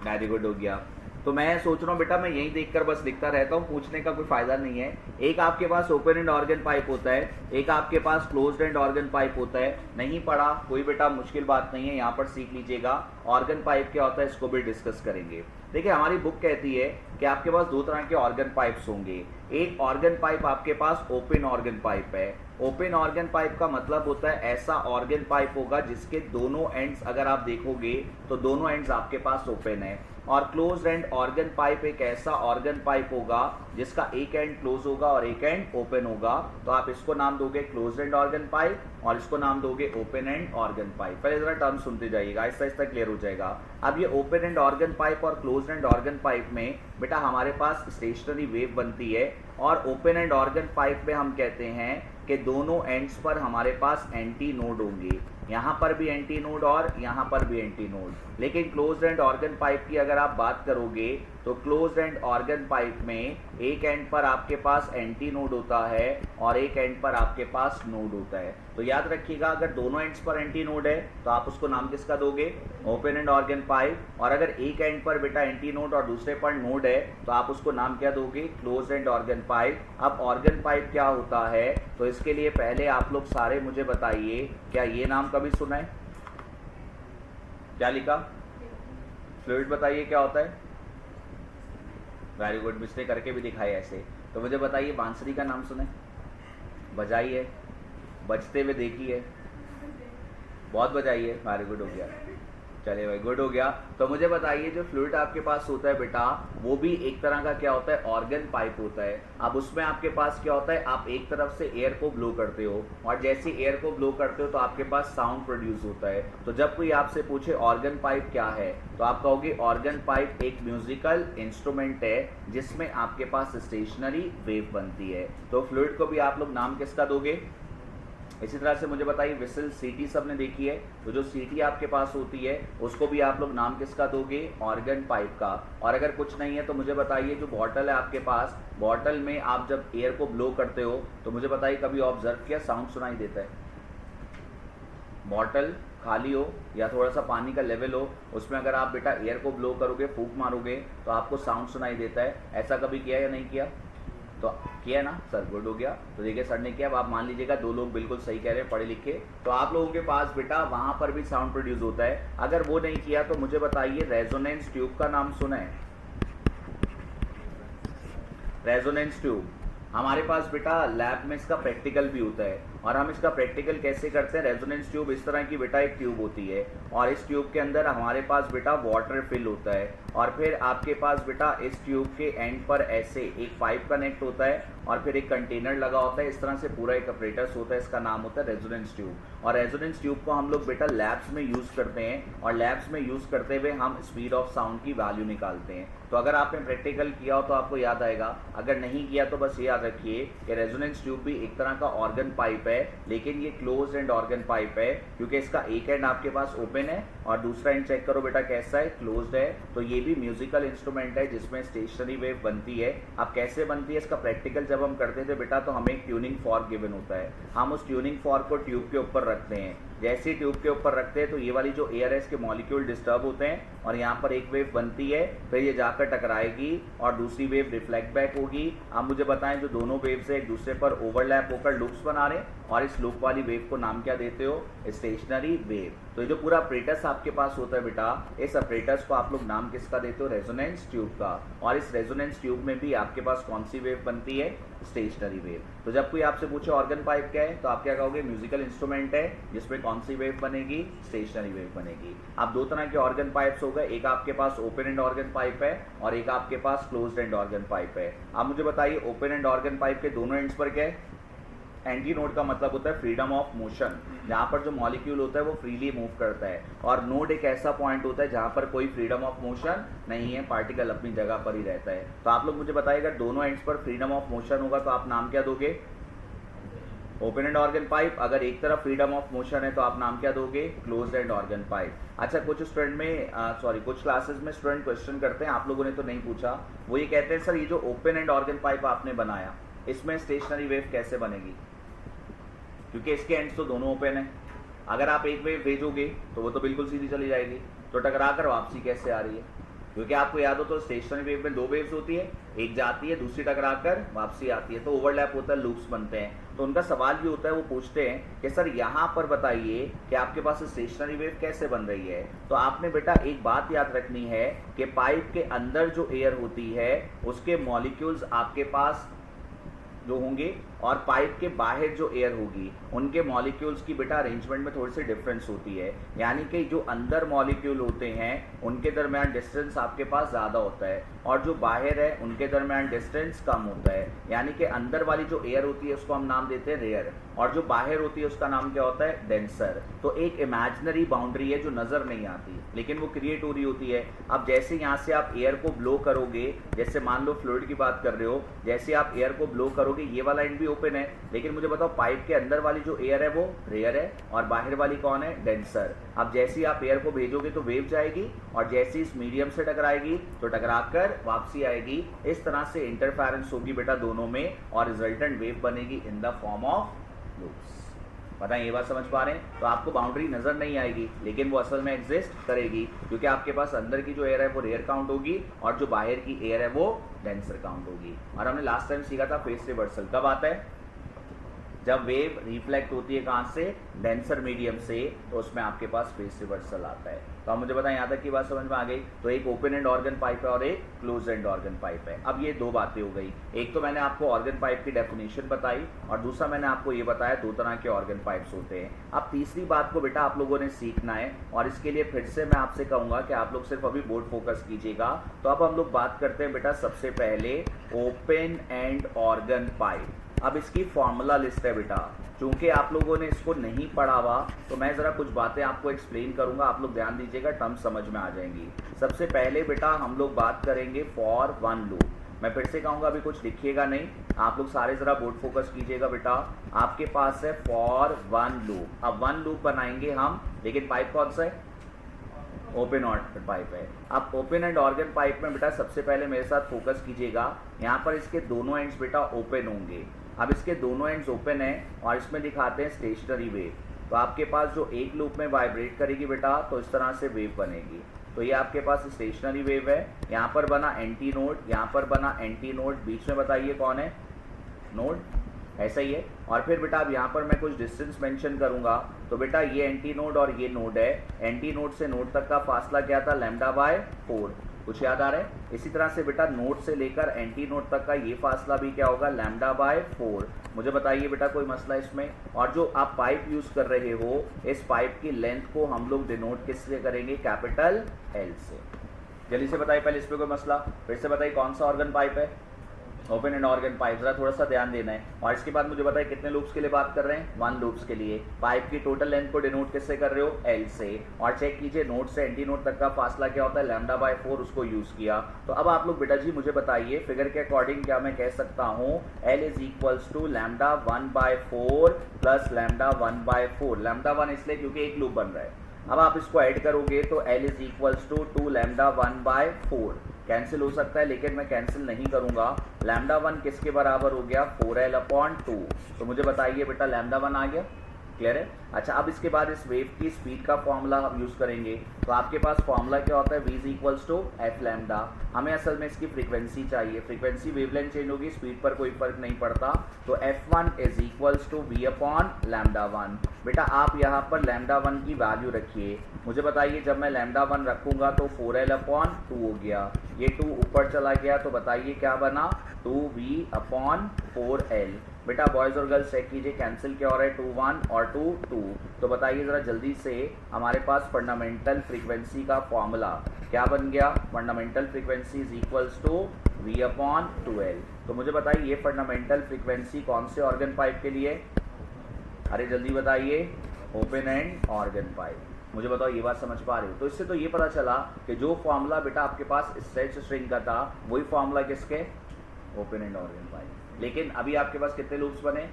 वेरी गुड, हो गया। तो मैं सोच रहा हूँ बेटा, मैं यही देखकर बस लिखता रहता हूँ, पूछने का कोई फायदा नहीं है। एक आपके पास ओपन एंड ऑर्गन पाइप होता है, एक आपके पास क्लोज्ड एंड ऑर्गन पाइप होता है। नहीं पढ़ा कोई बेटा, मुश्किल बात नहीं है, यहाँ पर सीख लीजिएगा। ऑर्गन पाइप क्या होता है इसको भी डिस्कस करेंगे। देखिए हमारी बुक कहती है कि आपके पास दो तरह के ऑर्गन पाइप्स होंगे। एक ऑर्गन पाइप आपके पास ओपन ऑर्गन पाइप है। ओपन ऑर्गन पाइप का मतलब होता है ऐसा ऑर्गन पाइप होगा जिसके दोनों एंड्स अगर आप देखोगे तो दोनों एंड्स आपके पास ओपन है। और क्लोज्ड एंड ऑर्गन पाइप एक ऐसा ऑर्गन पाइप होगा जिसका एक एंड क्लोज होगा और एक एंड ओपन होगा। तो आप इसको नाम दोगे क्लोज्ड एंड ऑर्गन पाइप और इसको नाम दोगे ओपन एंड ऑर्गन पाइप। पहले जरा टर्म सुनते जाइएगा, आहिस्ता आहिस्ता क्लियर हो जाएगा। अब ये ओपन एंड ऑर्गन पाइप और क्लोज्ड एंड ऑर्गन पाइप में बेटा हमारे पास स्टेशनरी वेव बनती है। और ओपन एंड ऑर्गन पाइप में हम कहते हैं कि दोनों एंड्स पर हमारे पास एंटी नोड होंगे, यहाँ पर भी एंटी नोड और यहाँ पर भी एंटी नोड। लेकिन क्लोज्ड एंड ऑर्गन पाइप की अगर आप बात करोगे तो क्लोज्ड एंड ऑर्गन पाइप में एक एंड पर आपके पास एंटी नोड होता है और एक एंड पर आपके पास नोड होता है। तो याद रखिएगा, अगर दोनों एंड्स पर एंटी नोड है तो आप उसको नाम किसका दोगे? Open and organ pipe. और अगर एक एंड पर बेटा एंटी नोड और दूसरे पर नोड है तो आप उसको नाम क्या दोगे? Closed end organ pipe. अब ऑर्गन पाइप क्या होता है, तो इसके लिए पहले आप लोग सारे मुझे बताइए, क्या ये नाम कभी सुना है? क्या लिखा? फ्लूइड बताइए क्या होता है? वेरी गुड, मिस्टेक करके भी दिखाए ऐसे। तो मुझे बताइए बांसुरी का नाम सुने? बजाइए, बजते हुए देखिए, बहुत बजाइए। वेरी गुड, हो गया। चलिए भाई, गुड हो गया। तो मुझे बताइए जो फ्लूइड आपके पास होता है बेटा, वो भी एक तरह का क्या होता है? ऑर्गन पाइप होता है। अब उसमें आपके पास क्या होता है, आप एक तरफ से एयर को ब्लो करते हो और जैसे एयर को ब्लो करते हो तो आपके पास साउंड प्रोड्यूस होता है। तो जब कोई आपसे पूछे ऑर्गन पाइप क्या है तो आप कहोगे ऑर्गन पाइप एक म्यूजिकल इंस्ट्रूमेंट है जिसमें आपके पास स्टेशनरी वेव बनती है। तो फ्लूइड को भी आप लोग नाम किसका दोगे? इसी तरह से मुझे बताइए विसल, सीटी सबने देखी है, तो जो सीटी आपके पास होती है उसको भी आप लोग नाम किसका दोगे? ऑर्गन पाइप का। और अगर कुछ नहीं है तो मुझे बताइए जो बॉटल है आपके पास, बॉटल में आप जब एयर को ब्लो करते हो तो मुझे बताइए कभी ऑब्जर्व किया साउंड सुनाई देता है? बॉटल खाली हो या थोड़ा सा पानी का लेवल हो, उसमें अगर आप बेटा एयर को ब्लो करोगे, फूंक मारोगे तो आपको साउंड सुनाई देता है। ऐसा कभी किया या नहीं किया? तो किया ना सर, गुड हो गया। तो देखिए सर ने किया। अब आप मान लीजिएगा दो लोग बिल्कुल सही कह रहे हैं पढ़े लिखे, तो आप लोगों के पास बेटा वहां पर भी साउंड प्रोड्यूस होता है। अगर वो नहीं किया तो मुझे बताइए रेजोनेंस ट्यूब का नाम सुना है? रेजोनेंस ट्यूब हमारे पास बेटा लैब में इसका प्रैक्टिकल भी होता है। और हम इसका प्रैक्टिकल कैसे करते हैं? रेजोनेंस ट्यूब इस तरह की बेटा एक ट्यूब होती है और इस ट्यूब के अंदर हमारे पास बेटा वाटर फिल होता है और फिर आपके पास बेटा इस ट्यूब के एंड पर ऐसे एक पाइप कनेक्ट होता है और फिर एक कंटेनर लगा होता है। इस तरह से पूरा एक अपरेटस होता है, इसका नाम होता है रेजोनेंस ट्यूब। और रेजोनेंस ट्यूब को हम लोग बेटा लैब्स में यूज़ करते हैं और लैब्स में यूज़ करते हुए हम स्पीड ऑफ साउंड की वैल्यू निकालते हैं। तो अगर आपने प्रैक्टिकल किया हो तो आपको याद आएगा, अगर नहीं किया तो बस ये याद रखिए कि रेजोनेंस ट्यूब भी एक तरह का ऑर्गन पाइप है, लेकिन ये क्लोज एंड ऑर्गन पाइप है क्योंकि इसका एक एंड आपके पास ओपन है और दूसरा एंड चेक करो बेटा कैसा है? क्लोज्ड है। तो ये भी म्यूजिकल इंस्ट्रूमेंट है जिसमें स्टेशनरी वेव बनती है। अब कैसे बनती है इसका प्रैक्टिकल जब हम करते थे बेटा तो हमें एक ट्यूनिंग फॉर्क गिवन होता है। हम उस ट्यूनिंग फॉर्क को ट्यूब के ऊपर रखते हैं। जैसे ही ट्यूब के ऊपर रखते हैं तो ये वाली जो एयर है इसके मॉलिक्यूल डिस्टर्ब होते हैं और यहाँ पर एक वेव बनती है, फिर ये जाकर टकराएगी और दूसरी वेव रिफ्लेक्ट बैक होगी। अब मुझे बताएं जो दोनों वेव से एक दूसरे पर ओवरलैप होकर लूप्स बना रहे हैं और इस लूप वाली वेव को नाम क्या देते हो? Stationary wave. तो ये जो पूरा अपरेटस आपके पास होता है बेटा, इस अपरेटस को आप लोग नाम किसका देते हो? रेजोनेंस ट्यूब का। और इस रेजोनेंस ट्यूब में भी आपके पास कौन सी वेव बनती है? Stationary wave. तो जब कोई आपसे पूछे ऑर्गन पाइप क्या है, तो आप क्या कहोगे? म्यूजिकल इंस्ट्रूमेंट है जिसमें कौन सी वेव बनेगी? स्टेशनरी वेव बनेगी। अब दो तरह के ऑर्गन पाइप्स हो गए, एक आपके पास ओपन एंड ऑर्गन पाइप है और एक आपके पास क्लोज्ड एंड ऑर्गन पाइप है। अब मुझे बताइए, ओपन एंड ऑर्गन पाइप के दोनों एंड्स पर क्या है? एंटी नोड का मतलब होता है फ्रीडम ऑफ मोशन, जहाँ पर जो मॉलिक्यूल होता है वो फ्रीली मूव करता है। और नोड एक ऐसा पॉइंट होता है जहाँ पर कोई फ्रीडम ऑफ मोशन नहीं है, पार्टिकल अपनी जगह पर ही रहता है। तो आप लोग मुझे बताइए, अगर दोनों एंड्स पर फ्रीडम ऑफ मोशन होगा तो आप नाम क्या दोगे? Open and organ pipe. अगर एक तरफ फ्रीडम ऑफ मोशन है तो आप नाम क्या दोगे? Closed end organ pipe. अच्छा, कुछ स्टूडेंट में कुछ क्लासेस में स्टूडेंट क्वेश्चन करते हैं, आप लोगों ने तो नहीं पूछा, वो ये कहते हैं सर ये जो ओपन एंड ऑर्गन पाइप आपने बनाया इसमें स्टेशनरी वेव कैसे बनेगी? क्योंकि इसके एंड्स तो दोनों ओपन है। अगर आप एक वेव भेजोगे तो वो तो बिल्कुल सीधी चली जाएगी, तो टकरा कर वापसी कैसे आ रही है? क्योंकि आपको याद हो तो स्टेशनरी वेव में दो वेव्स होती है, एक जाती है दूसरी टकरा कर वापसी आती है, तो ओवरलैप होता है, लूप्स बनते हैं। तो उनका सवाल भी होता है, वो पूछते हैं कि सर यहाँ पर बताइए कि आपके पास स्टेशनरी वेव कैसे बन रही है? तो आपने बेटा एक बात याद रखनी है कि पाइप के अंदर जो एयर होती है उसके मॉलिक्यूल्स आपके पास जो होंगे और पाइप के बाहर जो एयर होगी उनके मॉलिक्यूल्स की बेटा अरेंजमेंट में थोड़ी सी डिफरेंस होती है। यानी कि जो अंदर मॉलिक्यूल होते हैं उनके दरमियान डिस्टेंस आपके पास ज़्यादा होता है और जो बाहर है उनके दरमियान डिस्टेंस कम होता है। यानी कि अंदर वाली जो एयर होती है उसको हम नाम देते हैं रेयर और जो बाहर होती है उसका नाम क्या होता है? डेंसर। तो एक इमेजिनरी बाउंड्री है जो नज़र नहीं आती लेकिन वो क्रिएट हो रही होती है। अब जैसे यहाँ से आप एयर को ब्लो करोगे, जैसे मान लो फ्लूइड की बात कर रहे हो, जैसे आप एयर को ब्लो करोगे ये वाला एंड भी ओपन है, लेकिन मुझे बताओ पाइप के अंदर वाली जो एयर है वो रेयर है और बाहर वाली कौन है? डेंसर। अब जैसे ही आप एयर को भेजोगे तो वेव जाएगी और जैसे इस मीडियम से टकराएगी तो टकराकर वापसी आएगी। इस तरह से इंटरफेरेंस होगी बेटा दोनों में और रिजल्टेंट वेव बनेगी in the form of loops. बताएं, ये बात समझ पा रहे हैं? तो आपको बाउंड्री नजर नहीं आएगी लेकिन वो असल में एग्जिस्ट करेगी क्योंकि आपके पास अंदर की जो एयर है वो रेयर काउंट होगी और जो बाहर की एयर है वो डेंसर काउंट होगी। और हमने लास्ट टाइम सीखा था फेस रिवर्सल कब आता है? जब वेव रिफ्लेक्ट होती है कहाँ से? डेंसर मीडियम से, तो उसमें आपके पास फेस रिवर्सल आता है। तो आप मुझे बताएं यहाँ तक की बात समझ में आ गई? तो एक ओपन एंड ऑर्गन पाइप है और एक क्लोज एंड ऑर्गन पाइप है। अब ये दो बातें हो गई, एक तो मैंने आपको ऑर्गन पाइप की डेफिनेशन बताई और दूसरा मैंने आपको ये बताया दो तरह के ऑर्गन पाइप्स होते हैं। अब तीसरी बात को बेटा आप लोगों ने सीखना है और इसके लिए फिर से मैं आपसे कहूँगा कि आप लोग सिर्फ अभी बोर्ड फोकस कीजिएगा। तो अब हम लोग बात करते हैं बेटा सबसे पहले ओपन एंड ऑर्गन पाइप। अब इसकी फॉर्मूला लिस्ट है बेटा, चूंकि आप लोगों ने इसको नहीं पढ़ा हुआ तो मैं ज़रा कुछ बातें आपको एक्सप्लेन करूंगा, आप लोग ध्यान दीजिएगा, टर्म समझ में आ जाएंगी। सबसे पहले बेटा हम लोग बात करेंगे फॉर वन लूप। मैं फिर से कहूँगा अभी कुछ लिखिएगा नहीं, आप लोग सारे ज़रा बोर्ड फोकस कीजिएगा बेटा। आपके पास है फॉर वन लूप। अब वन लूप बनाएंगे हम, लेकिन पाइप कौन सा है? ओपन ऑर्गन पाइप है। अब ओपन एंड ऑर्गन पाइप में बेटा सबसे पहले मेरे साथ फोकस कीजिएगा, यहाँ पर इसके दोनों एंड्स बेटा ओपन होंगे। अब इसके दोनों एंड्स ओपन है और इसमें दिखाते हैं स्टेशनरी वेव। तो आपके पास जो एक लूप में वाइब्रेट करेगी बेटा तो इस तरह से वेव बनेगी। तो ये आपके पास स्टेशनरी वेव है, यहाँ पर बना एंटी नोड, यहाँ पर बना एंटी नोड, बीच में बताइए कौन है? नोड, ऐसा ही है। और फिर बेटा अब यहाँ पर मैं कुछ डिस्टेंस मेंशन करूंगा, तो बेटा ये एंटी नोड और ये नोड है, एंटी नोड से नोड तक का फासला क्या था? λ/4। कुछ याद आ रहा है? इसी तरह से बेटा नोड से लेकर एंटी नोड तक का ये फासला भी क्या होगा? λ/4। मुझे बताइए बेटा कोई मसला इसमें? और जो आप पाइप यूज कर रहे हो, इस पाइप की लेंथ को हम लोग डिनोट किससे करेंगे? कैपिटल L से। जल्दी से बताइए, पहले इस पर कोई मसला? फिर से बताइए कौन सा ऑर्गन पाइप है? Open and organ pipe. जरा थोड़ा सा ध्यान देना है। और इसके बाद मुझे बताइए कितने लूप्स के लिए बात कर रहे हैं? वन लूप्स के लिए। पाइप की टोटल लेंथ को डिनोट किससे कर रहे हो? L से। और चेक कीजिए नोड से एंटी नोड तक का फासला क्या होता है? λ/4, उसको यूज किया। तो अब आप लोग बेटा जी मुझे बताइए फिगर के अकॉर्डिंग क्या मैं कह सकता हूँ? L = λ1/4 plus λ1/4। λ1 इसलिए क्योंकि एक लूप बन रहा है। अब आप इसको ऐड करोगे तो L = 2 λ1/4। कैंसिल हो सकता है लेकिन मैं कैंसिल नहीं करूंगा। λ1 किसके बराबर हो गया? 4L/2। तो मुझे बताइए बेटा λ1 आ गया, क्लियर है? अच्छा, अब इसके बाद इस वेव की स्पीड का फॉर्मूला हम यूज़ करेंगे। तो आपके पास फॉर्मूला क्या होता है, v is equals to F lambda. हमें असल में इसकी फ्रीक्वेंसी चाहिए, फ्रीक्वेंसी वेवलेंथ चेंज होगी, स्पीड पर कोई फर्क नहीं पड़ता। तो f1 is equals to v upon lambda 1। बेटा आप यहाँ पर लैम्डा 1 की वैल्यू रखिए। मुझे बताइए जब मैं लैम्डा 1 रखूँगा तो 4l अपॉन 2 हो गया, ये 2 ऊपर चला गया, तो बताइए क्या बना, 2v अपॉन 4l। बेटा बॉयज़ और गर्ल्स चेक कीजिए, कैंसिल क्या हो रहा है, 2 1 और 2 2। तो बताइए ज़रा जल्दी से, हमारे पास फंडामेंटल फ्रीक्वेंसी का फॉर्मूला क्या बन गया, fundamental frequency is equals to v upon 2l। तो मुझे बताइए ये फंडामेंटल फ्रीक्वेंसी कौन से ऑर्गन पाइप के लिए, अरे जल्दी बताइए, ओपन एंड ऑर्गन पाइप। मुझे बताओ ये बात समझ पा रहे हो? तो इससे तो ये पता चला कि जो फॉर्मूला बेटा आपके पास स्ट्रेच स्ट्रिंग का था वही फॉर्मूला किसके, ओपन एंड ऑर्गन पाइप। लेकिन अभी आपके पास कितने लूप्स बने,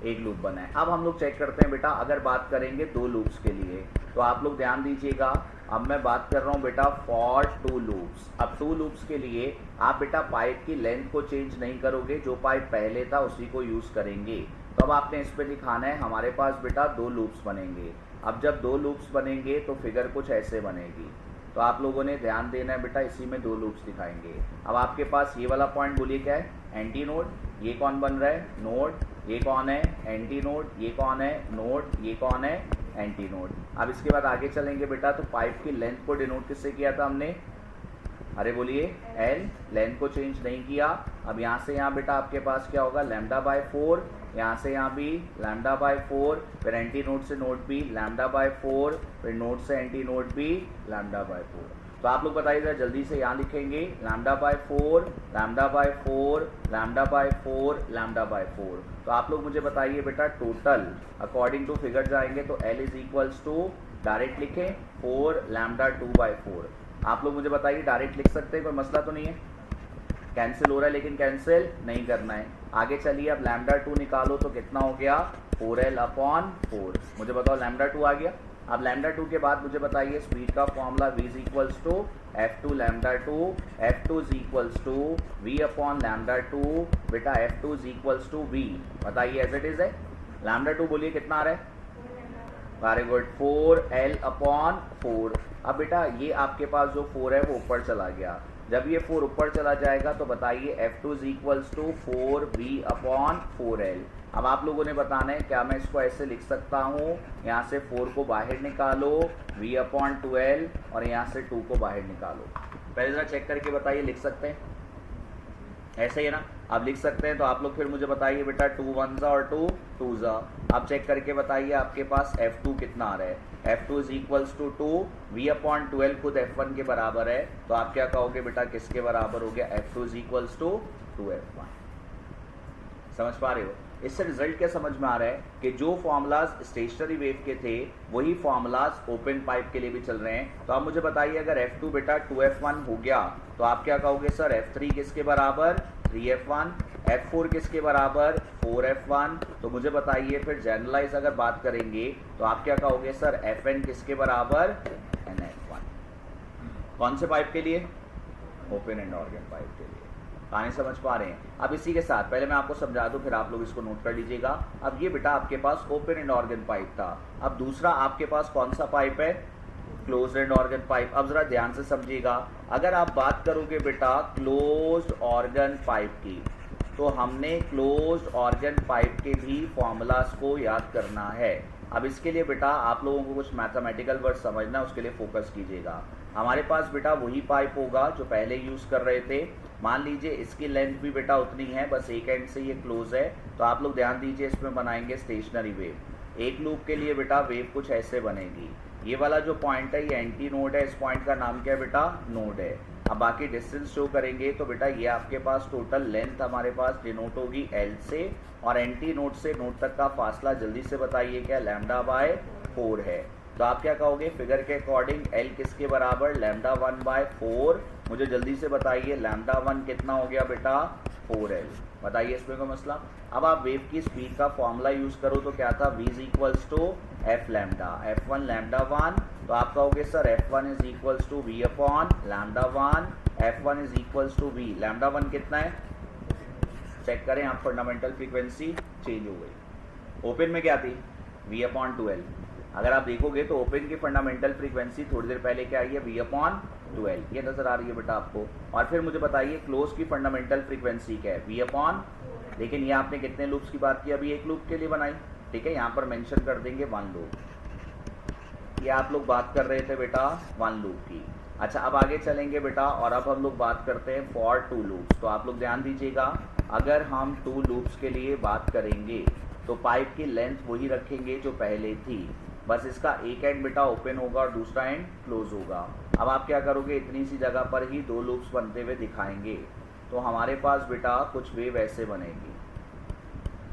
एक लूप बना है। अब हम लोग चेक करते हैं बेटा, अगर बात करेंगे 2 लूप्स के लिए, तो आप लोग ध्यान दीजिएगा, अब मैं बात कर रहा हूँ बेटा फॉर 2 लूप्स। अब 2 लूप्स के लिए आप बेटा पाइप की लेंथ को चेंज नहीं करोगे, जो पाइप पहले था उसी को यूज़ करेंगे। तो अब आपने इस पर दिखाना है, हमारे पास बेटा 2 लूप्स बनेंगे। अब जब 2 लूप्स बनेंगे तो फिगर कुछ ऐसे बनेगी। तो आप लोगों ने ध्यान देना है बेटा, इसी में 2 लूप्स दिखाएंगे। अब आपके पास ये वाला पॉइंट बोलिए क्या है, एंटी नोड। ये कौन बन रहा है, नोड। ये कौन है, एंटी नोड। ये कौन है, नोड। ये कौन है, एंटी नोड। अब इसके बाद आगे चलेंगे बेटा, तो पाइप की लेंथ को डिनोट किससे किया था हमने, अरे बोलिए एल। लेंथ को चेंज नहीं किया। अब यहाँ से यहाँ बेटा आपके पास क्या होगा, लैम्डा बाय 4। यहाँ से यहाँ भी लैम्डा बाय 4, फिर एंटी नोड से नोड भी लैम्डा बाय 4, फिर नोड से एंटी नोड भी लैम्डा बाय 4। तो आप लोग बताइए जरा जल्दी से, यहाँ लिखेंगे lambda by 4, lambda by 4, lambda by 4, lambda by 4। तो आप लोग मुझे बताइए बेटा टोटल अकॉर्डिंग टू फिगर जाएंगे तो L is equals to, direct लिखें 4 लैम्डा 2 बाय 4। आप लोग मुझे बताइए डायरेक्ट लिख सकते हैं, कोई मसला तो नहीं है, कैंसिल हो रहा है लेकिन कैंसिल नहीं करना है। आगे चलिए, अब लैम्डा 2 निकालो तो कितना हो गया, 4l अपॉन 4। मुझे बताओ लैम्डा 2 आ गया। अब लैम्डा 2 के बाद मुझे बताइए स्पीड का formula v is equals to f2 lambda 2, f2 is equals to v upon lambda 2। बेटा f2 is equals to v, बताइए एज इट इज है। लैम्डा 2 बोलिए कितना आ रहा है, वेरी गुड, 4l अपॉन 4। अब बेटा ये आपके पास जो 4 है वो ऊपर चला गया, जब ये 4 ऊपर चला जाएगा तो बताइए f2 is equals to 4v upon 4l। अब आप लोगों ने बताना है क्या मैं इसको ऐसे लिख सकता हूँ, यहाँ से 4 को बाहर निकालो, v अपॉन 2l, और यहाँ से 2 को बाहर निकालो। पहले ज़रा चेक करके बताइए, लिख सकते हैं ऐसे ही है ना, आप लिख सकते हैं। तो आप लोग फिर मुझे बताइए बेटा 2 1 और 2 2 जा, आप चेक करके बताइए आपके पास f2 कितना आ रहा है, f2 is equals to 2, v upon 12 खुद f1 के बराबर है, तो आप क्या कहोगे बेटा किसके बराबर हो गया, f2 is equals to 2f1। समझ पा रहे हो? इससे रिजल्ट क्या समझ में आ रहा है कि जो फॉर्मूलाज स्टेशनरी वेव के थे वही फॉर्मूलाज ओपन पाइप के लिए भी चल रहे हैं। तो आप मुझे बताइए अगर f2 बेटा 2f1 हो गया तो आप क्या कहोगे, सर f3 किसके बराबर, 3f1, f4 किसके बराबर, 4f1। तो मुझे बताइए फिर जनरलाइज अगर बात करेंगे तो आप क्या कहोगे, सर fn किसके बराबर, nf1। कौन से पाइप के लिए, ओपन एंड ऑर्गन पाइप के लिए। कहानी समझ पा रहे हैं? अब इसी के साथ पहले मैं आपको समझा दूं, फिर आप लोग इसको नोट कर लीजिएगा। अब ये बेटा आपके पास ओपन एंड ऑर्गन पाइप था, अब दूसरा आपके पास कौन सा पाइप है, क्लोज्ड एंड ऑर्गन पाइप। अब जरा ध्यान से समझिएगा, अगर आप बात करोगे बेटा क्लोज्ड ऑर्गन पाइप की, तो हमने क्लोज्ड ऑर्गन पाइप के भी फॉर्मूलाज को याद करना है। अब इसके लिए बेटा आप लोगों को कुछ मैथमेटिकल वर्ड समझना, उसके लिए फोकस कीजिएगा। हमारे पास बेटा वही पाइप होगा जो पहले यूज़ कर रहे थे। मान लीजिए इसकी लेंथ भी बेटा उतनी है, बस एक एंड से ये क्लोज है। तो आप लोग ध्यान दीजिए, इसमें बनाएंगे स्टेशनरी वेव। एक लूप के लिए बेटा वेव कुछ ऐसे बनेगी। ये वाला जो पॉइंट है ये एंटी नोड है, इस पॉइंट का नाम क्या है बेटा, नोड है। अब बाकी डिस्टेंस शो करेंगे तो बेटा ये आपके पास टोटल लेंथ हमारे पास डिनोट होगी L से, और एंटी नोड से नोड तक का फासला जल्दी से बताइए क्या, लैम्डा बाय 4 है। तो आप क्या कहोगे, फिगर के अकॉर्डिंग L किसके बराबर, लैम्डा 1 बाय 4। मुझे जल्दी से बताइए लैम्डा 1 कितना हो गया बेटा, 4L। बताइए इसमें कोई मसला। अब आप वेव की स्पीड का फॉर्मूला यूज़ करो तो क्या था, v is equals to F lambda, f1 lambda 1। तो आप कहोगे sir f1 is equals to v upon lambda 1, f1 is equals to v। Lambda 1 कितना है, चेक करें आप, फंडामेंटल फ्रीक्वेंसी चेंज हो गई। ओपन में क्या थी, V अपॉन 2L। अगर आप देखोगे तो ओपन की फंडामेंटल फ्रीक्वेंसी थोड़ी देर पहले क्या आई है, V अपॉन 2L, ये नजर आ रही है बेटा आपको। और फिर मुझे बताइए क्लोज की फंडामेंटल फ्रीक्वेंसी क्या है, V अपॉन, लेकिन ये आपने कितने लूप्स की बात की, अभी एक लूप के लिए बनाई, ठीक है, यहाँ पर मेंशन कर देंगे 1 लूप। ये आप लोग बात कर रहे थे बेटा 1 लूप की। अच्छा अब आगे चलेंगे बेटा, और अब हम लोग बात करते हैं फॉर 2 लूप्स। तो आप लोग ध्यान दीजिएगा, अगर हम 2 लूप्स के लिए बात करेंगे तो पाइप की लेंथ वही रखेंगे जो पहले थी, बस इसका एक एंड बेटा ओपन होगा और दूसरा एंड क्लोज होगा। अब आप क्या करोगे, इतनी सी जगह पर ही 2 लूप्स बनते हुए दिखाएंगे। तो हमारे पास बेटा कुछ वेव ऐसे बनेगी,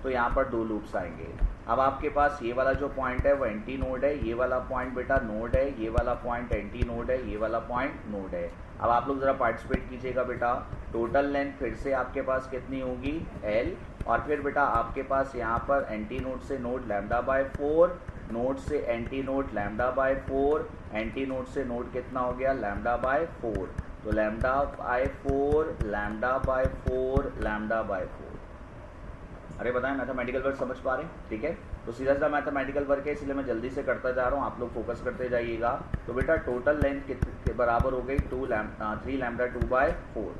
तो यहाँ पर 2 लूप्स आएंगे। अब आपके पास ये वाला जो पॉइंट है वो एंटी नोड है, ये वाला पॉइंट बेटा नोड है, ये वाला पॉइंट एंटी नोड है, ये वाला पॉइंट नोड है। अब आप लोग ज़रा पार्टिसिपेट कीजिएगा बेटा। टोटल लेंथ फिर से आपके पास कितनी होगी, L, और फिर बेटा आपके पास यहाँ पर एंटी नोड से नोड λ/4, नोड से एंटी नोड λ/4, एंटी नोड से नोड कितना हो गया, λ/4, तो λ/4 λ/4 λ/4। अरे बताएं मैथमेटिकल वर्क समझ पा रहे हैं, ठीक है। तो सीधा सा मैथमेटिकल वर्क है, इसलिए मैं जल्दी से करता जा रहा हूँ, आप लोग फोकस करते जाइएगा। तो बेटा टोटल लेंथ कितने बराबर हो गई, 3 λ/2/4,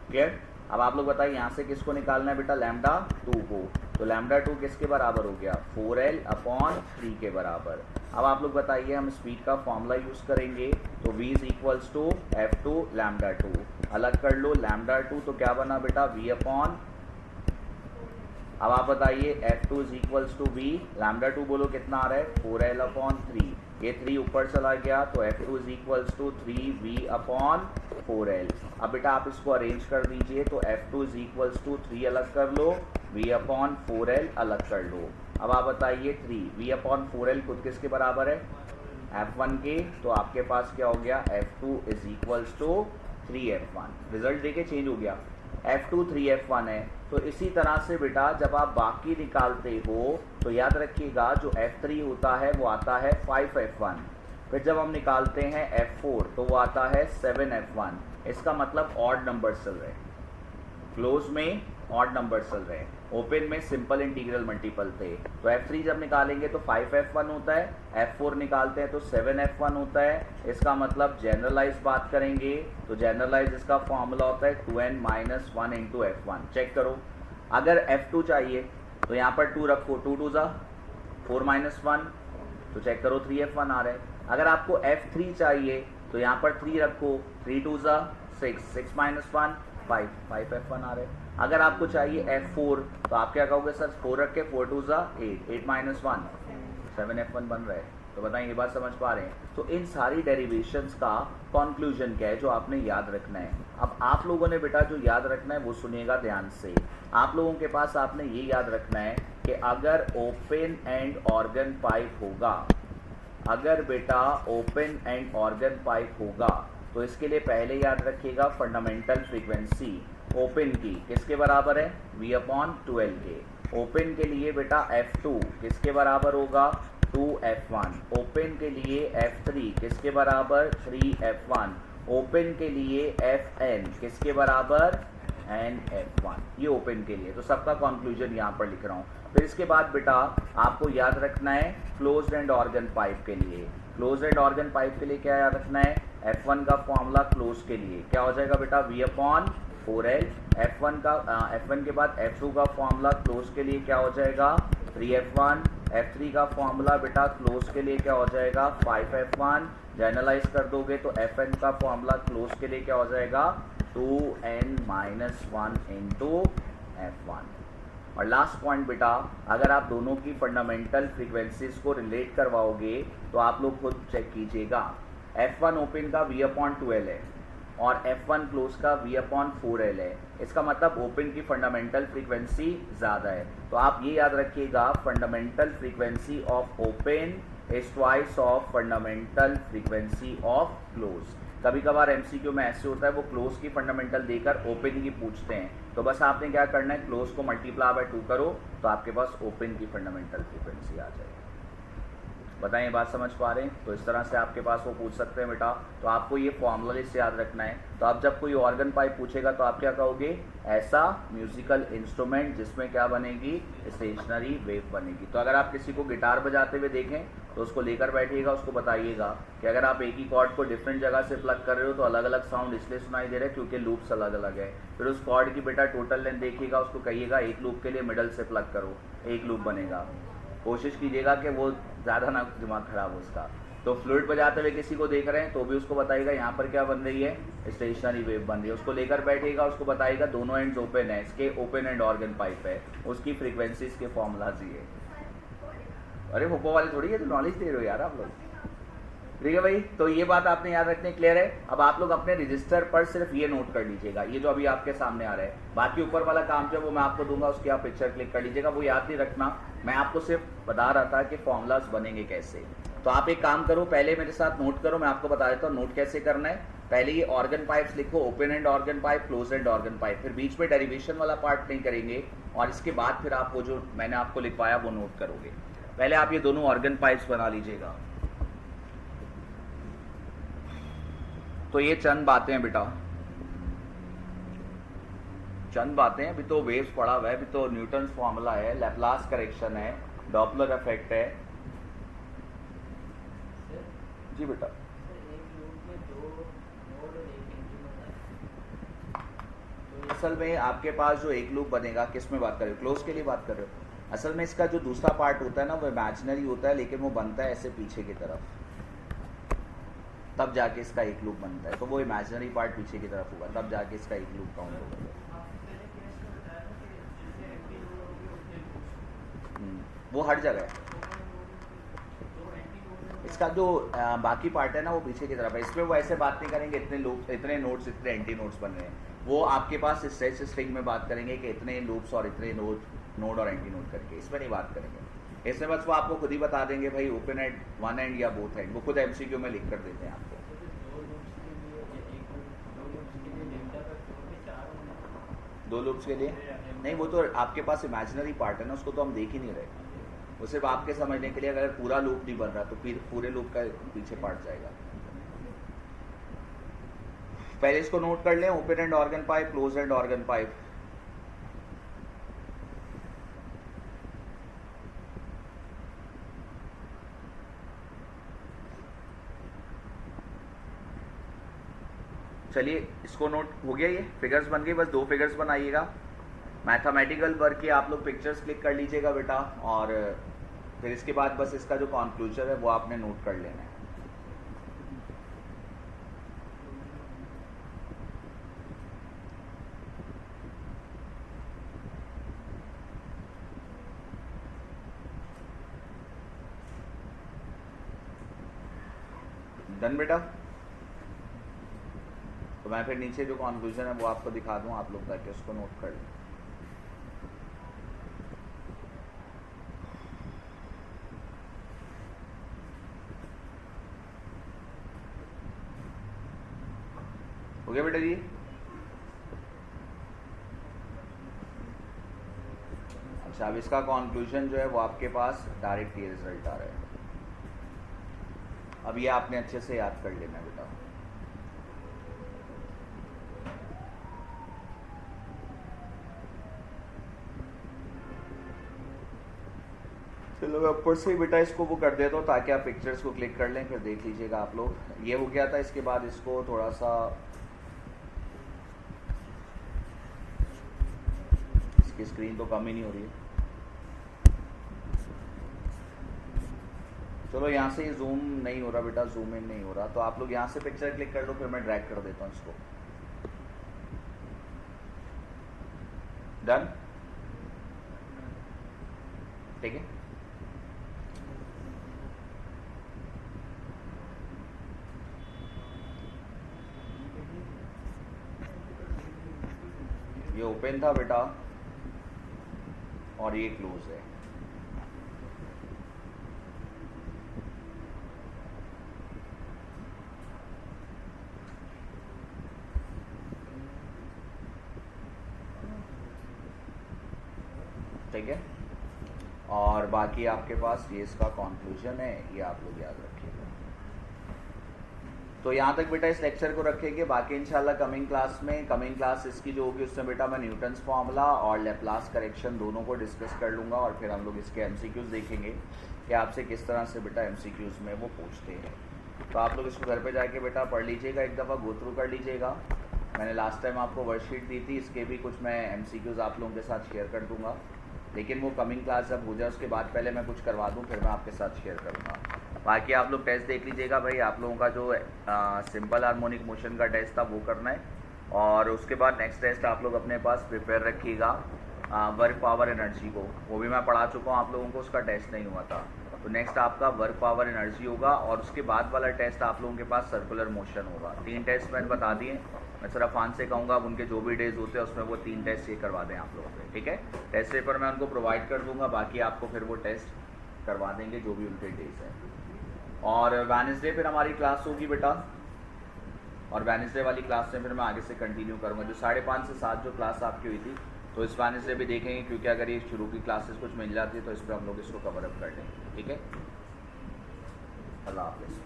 क्लियर। अब आप लोग बताइए यहाँ से किसको निकालना है बेटा, λ2 को, तो λ2 किसके बराबर हो गया, 4L/3 के बराबर। अब आप लोग बताइए हम स्पीड का फॉर्मूला यूज़ करेंगे, तो V = F2 λ2, अलग कर लो λ2, तो क्या बना बेटा, V अपॉन, अब आप बताइए F2 = V, λ2 बोलो कितना आ रहा है, 4L/3, ये 3 ऊपर चला गया, तो F2 = 3V/4L। अब बेटा आप इसको अरेंज कर दीजिए, तो F2 = 3 अलग कर लो, V/4L अलग कर लो। अब आप बताइए 3 V/4L खुद किसके बराबर है, F1 के, तो आपके पास क्या हो गया, F2 = 3F1। रिजल्ट देखिए चेंज हो गया, F2 3F1 है। तो इसी तरह से बेटा जब आप बाकी निकालते हो तो याद रखिएगा जो F3 होता है वो आता है 5F1, फिर जब हम निकालते हैं F4 तो वो आता है 7F1। इसका मतलब ऑड नंबर चल रहे हैं, क्लोज में ऑड नंबर चल रहे हैं, ओपन में सिंपल इंटीग्रल मल्टीपल थे। तो F3 जब निकालेंगे तो 5F1 होता है, F4 निकालते हैं तो 7F1 होता है। इसका मतलब जनरलाइज बात करेंगे तो जनरलाइज इसका फॉर्मूला होता है 2n-1 × F1। चेक करो, अगर F2 चाहिए तो यहाँ पर 2 रखो, 2 2 ज़ा 4 - 1, तो चेक करो 3F1 आ रहा है। अगर आपको F3 चाहिए तो यहाँ पर 3 रखो, 3 2 ज़ा 6, 6 - 1 5, 5F1 आ रहे हैं। अगर आपको चाहिए F4 तो आप क्या कहोगे, सर 4 रख के 4 2 ज़ा 8, 8 - 1 7F1 बन रहा है। तो बताएं ये बात समझ पा रहे हैं। तो इन सारी डेरिवेशंस का कंक्लूजन क्या है जो आपने याद रखना है। अब आप लोगों ने बेटा जो याद रखना है वो सुनिएगा ध्यान से। आप लोगों के पास आपने ये याद रखना है कि अगर ओपन एंड ऑर्गन पाइप होगा, अगर बेटा ओपन एंड ऑर्गन पाइप होगा तो इसके लिए पहले याद रखिएगा फंडामेंटल फ्रीक्वेंसी ओपन की किसके बराबर है, V/2L के। ओपन के लिए बेटा F2 किसके बराबर होगा, 2F1। ओपन के लिए F3 किसके बराबर, 3F1। ओपन के लिए Fn किसके बराबर, nF1। ये ओपन के लिए, तो सबका कंक्लूजन यहाँ पर लिख रहा हूँ। फिर इसके बाद बेटा आपको याद रखना है क्लोज्ड एंड ऑर्गन पाइप के लिए। क्लोज्ड एंड ऑर्गन पाइप के लिए क्या याद रखना है, F1 का फॉर्मूला क्लोज के लिए क्या हो जाएगा बेटा, V/4L। F1 के बाद F2 का फॉर्मूला क्लोज के लिए क्या हो जाएगा, 3F1। F3 का फॉर्मूला बेटा क्लोज के लिए क्या हो जाएगा, 5F1। जनरलाइज कर दोगे तो Fn का फॉर्मूला क्लोज के लिए क्या हो जाएगा, 2n-1 × F1। और लास्ट पॉइंट बेटा, अगर आप दोनों की फंडामेंटल फ्रीक्वेंसीज को रिलेट करवाओगे तो आप लोग खुद चेक कीजिएगा। F1 ओपन का V/2L है और F1 क्लोज का V/4L है। इसका मतलब ओपन की फंडामेंटल फ्रीक्वेंसी ज़्यादा है। तो आप ये याद रखिएगा, fundamental frequency of open is twice of fundamental frequency of close. कभी कभार MCQ में ऐसे होता है वो क्लोज की फंडामेंटल देकर ओपन की पूछते हैं, तो बस आपने क्या करना है, क्लोज को मल्टीप्लाई बाय 2 करो तो आपके पास ओपन की फंडामेंटल फ्रीक्वेंसी आ जाएगी। बताएं, ये बात समझ पा रहे हैं? तो इस तरह से आपके पास वो पूछ सकते हैं बेटा। तो आपको ये फॉर्मूला लिस्ट याद रखना है। तो आप जब कोई ऑर्गन पाइप पूछेगा तो आप क्या कहोगे? ऐसा म्यूजिकल इंस्ट्रूमेंट जिसमें क्या बनेगी? स्टेशनरी वेव बनेगी। तो अगर आप किसी को गिटार बजाते हुए देखें तो उसको लेकर बैठिएगा, उसको बताइएगा कि अगर आप एक ही कॉर्ड को डिफरेंट जगह से प्लग कर रहे हो तो अलग अलग साउंड इसलिए सुनाई दे रहा है क्योंकि लूप्स अलग अलग है। फिर उस कॉर्ड की बेटा टोटल लेंथ देखिएगा, उसको कहिएगा एक लूप के लिए मिडल से प्लग करो, एक लूप बनेगा। कोशिश कीजिएगा कि वो ज़्यादा ना दिमाग खराब हो उसका। तो फ्लूइड बजाते हुए किसी को देख रहे हैं तो भी उसको बताइएगा यहाँ पर क्या बन रही है? स्टेशनरी वेव बन रही है। उसको लेकर बैठिएगा, उसको बताइएगा दोनों एंड्स ओपन है, इसके ओपन एंड ऑर्गन पाइप है, उसकी फ्रीक्वेंसीज के फॉर्मूलाज ये। अरे भोपो वाले थोड़ी है, तो नॉलेज दे रहे हो यार आप लोग। ठीक है भाई, तो ये बात आपने याद रखनी क्लियर है। अब आप लोग अपने रजिस्टर पर सिर्फ ये नोट कर लीजिएगा, ये जो अभी आपके सामने आ रहा है। बाकी ऊपर वाला काम जो है वो मैं आपको दूंगा, उसकी आप पिक्चर क्लिक कर लीजिएगा, वो याद नहीं रखना। मैं आपको सिर्फ बता रहा था कि फॉर्मूलाज बनेंगे कैसे। तो आप एक काम करो, पहले मेरे साथ नोट करो, मैं आपको बता देता हूँ नोट कैसे करना है। पहले ये ऑर्गन पाइप्स लिखो, open and organ pipe, close and organ pipe. फिर बीच में डेरिवेशन वाला पार्ट नहीं करेंगे, और इसके बाद फिर आप वो जो मैंने आपको लिखवाया वो नोट करोगे। पहले आप ये दोनों ऑर्गन पाइप्स बना लीजिएगा। तो ये चंद बातें हैं बेटा, चंद बातें। अभी तो वेव्स पढ़ा हुआ है, अभी तो न्यूटन फॉर्मूला है, लैप्लास करेक्शन है, डॉपलर इफेक्ट है। जी बेटा, असल में आपके पास जो एक लूप बनेगा, किस में बात कर रहे हो? क्लोज के लिए बात कर रहे हो? असल में इसका जो दूसरा पार्ट होता है ना वो इमेजिनरी होता है, लेकिन वो बनता है ऐसे पीछे की तरफ, तब जाके इसका एक लूप बनता है। तो वो इमेजिनरी पार्ट पीछे की तरफ होगा, तब जाके इसका एक लूप काउंट होगा। वो हर जगह है। इसका जो बाकी पार्ट है ना वो पीछे की तरफ है। इसमें वो ऐसे बात नहीं करेंगे इतने लूप, इतने नोट्स, इतने एंटी नोट्स बन रहे हैं। वो आपके पास स्ट्रेच स्ट्रिंग में बात करेंगे कि इतने लूप्स और इतने नोड और एंटी नोड करके, इसमें नहीं बात करेंगे। इसमें बस वो आपको खुद ही बता देंगे भाई ओपन एंड, वन एंड या बोथ एंड। वो खुद एमसीक्यू में लिख कर देते हैं आपको। दो लूप्स के लिए नहीं, वो तो आपके पास इमेजिनरी पार्ट है ना, उसको तो हम देख ही नहीं रहे। वो सिर्फ आपके समझने के लिए, अगर पूरा लूप नहीं बन रहा तो फिर पूरे लूप का पीछे पार्ट जाएगा। पहले इसको नोट कर लें, open and organ pipe, close and organ pipe. चलिए इसको नोट हो गया, ये फिगर्स बन गई, बस दो फिगर्स बनाइएगा। मैथमेटिकल वर्क की आप लोग पिक्चर्स क्लिक कर लीजिएगा बेटा, और फिर इसके बाद बस इसका जो कॉन्क्लूजन है वो आपने नोट कर लेना है। डन बेटा? तो मैं फिर नीचे जो कॉन्क्लूजन है वो आपको दिखा दूं, आप लोग ताकि उसको नोट कर लें। हो गया बेटा जी? अच्छा, अब इसका कॉन्क्लूजन जो है वो आपके पास डायरेक्ट ये रिजल्ट आ रहा है। अब ये आपने अच्छे से याद कर लेना बेटा। चलो मैं ऊपर से ही बेटा इसको वो कर देता हूँ ताकि आप पिक्चर्स को क्लिक कर लें, फिर देख लीजिएगा आप लोग। ये हो गया था, इसके बाद इसको थोड़ा सा, इसकी स्क्रीन तो कम ही नहीं हो रही है। चलो यहाँ से ये जूम नहीं हो रहा बेटा, जूम इन नहीं हो रहा, तो आप लोग यहाँ से पिक्चर क्लिक कर लो, फिर मैं ड्रैग कर देता हूँ इसको। डन? ठीक है। ये ओपन था बेटा और ये क्लोज है। ठीक है, और बाकी आपके पास ये इसका कंक्लूजन है, ये आप लोग याद रखिएगा। तो यहाँ तक बेटा इस लेक्चर को रखेंगे। बाकी इंशाल्लाह कमिंग क्लास इसकी जो होगी उसमें बेटा मैं न्यूटन्स फार्मूला और लेप्लास करेक्शन दोनों को डिस्कस कर लूँगा, और फिर हम लोग इसके एमसीक्यूज़ देखेंगे कि आपसे किस तरह से बेटा एमसीक्यूज़ में वो पूछते हैं। तो आप लोग इसको घर पे जाके बेटा पढ़ लीजिएगा, एक दफ़ा गो थ्रू कर लीजिएगा। मैंने लास्ट टाइम आपको वर्कशीट दी थी, इसके भी कुछ मैं एमसीक्यूज़ आप लोगों के साथ शेयर कर दूँगा, लेकिन वो कमिंग क्लास जब हो जाए उसके बाद पहले मैं कुछ करवा दूँ, फिर मैं आपके साथ शेयर करूँगा। बाकी आप लोग टेस्ट देख लीजिएगा भाई, आप लोगों का जो सिंपल हार्मोनिक मोशन का टेस्ट था वो करना है, और उसके बाद नेक्स्ट टेस्ट आप लोग अपने पास प्रिपेयर रखिएगा वर्क पावर एनर्जी को, वो भी मैं पढ़ा चुका हूँ आप लोगों को, उसका टेस्ट नहीं हुआ था। तो नेक्स्ट आपका वर्क पावर एनर्जी होगा, और उसके बाद वाला टेस्ट आप लोगों के पास सर्कुलर मोशन होगा। 3 टेस्ट मैंने बता दिए, मैं सिर्फ आन से कहूँगा उनके जो भी डेज होते हैं उसमें वो 3 टेस्ट ये करवा दें आप लोगों से, ठीक है। टेस्ट पेपर मैं उनको प्रोवाइड कर दूँगा, बाकी आपको फिर वो टेस्ट करवा देंगे जो भी उनके डेज हैं। और वेडनेसडे फिर हमारी क्लास होगी बेटा, और वेडनेसडे वाली क्लास से फिर मैं आगे से कंटिन्यू करूँगा। जो 5:30 से 7 जो क्लास आपकी हुई थी, तो इस वेडनेसडे भी देखेंगे, क्योंकि अगर ये शुरू की क्लासेस कुछ मिल जाती है तो इस पर हम लोग इसको कवर अप कर लेंगे, ठीक है। अल्लाह हाफ़िज़।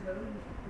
Gracias.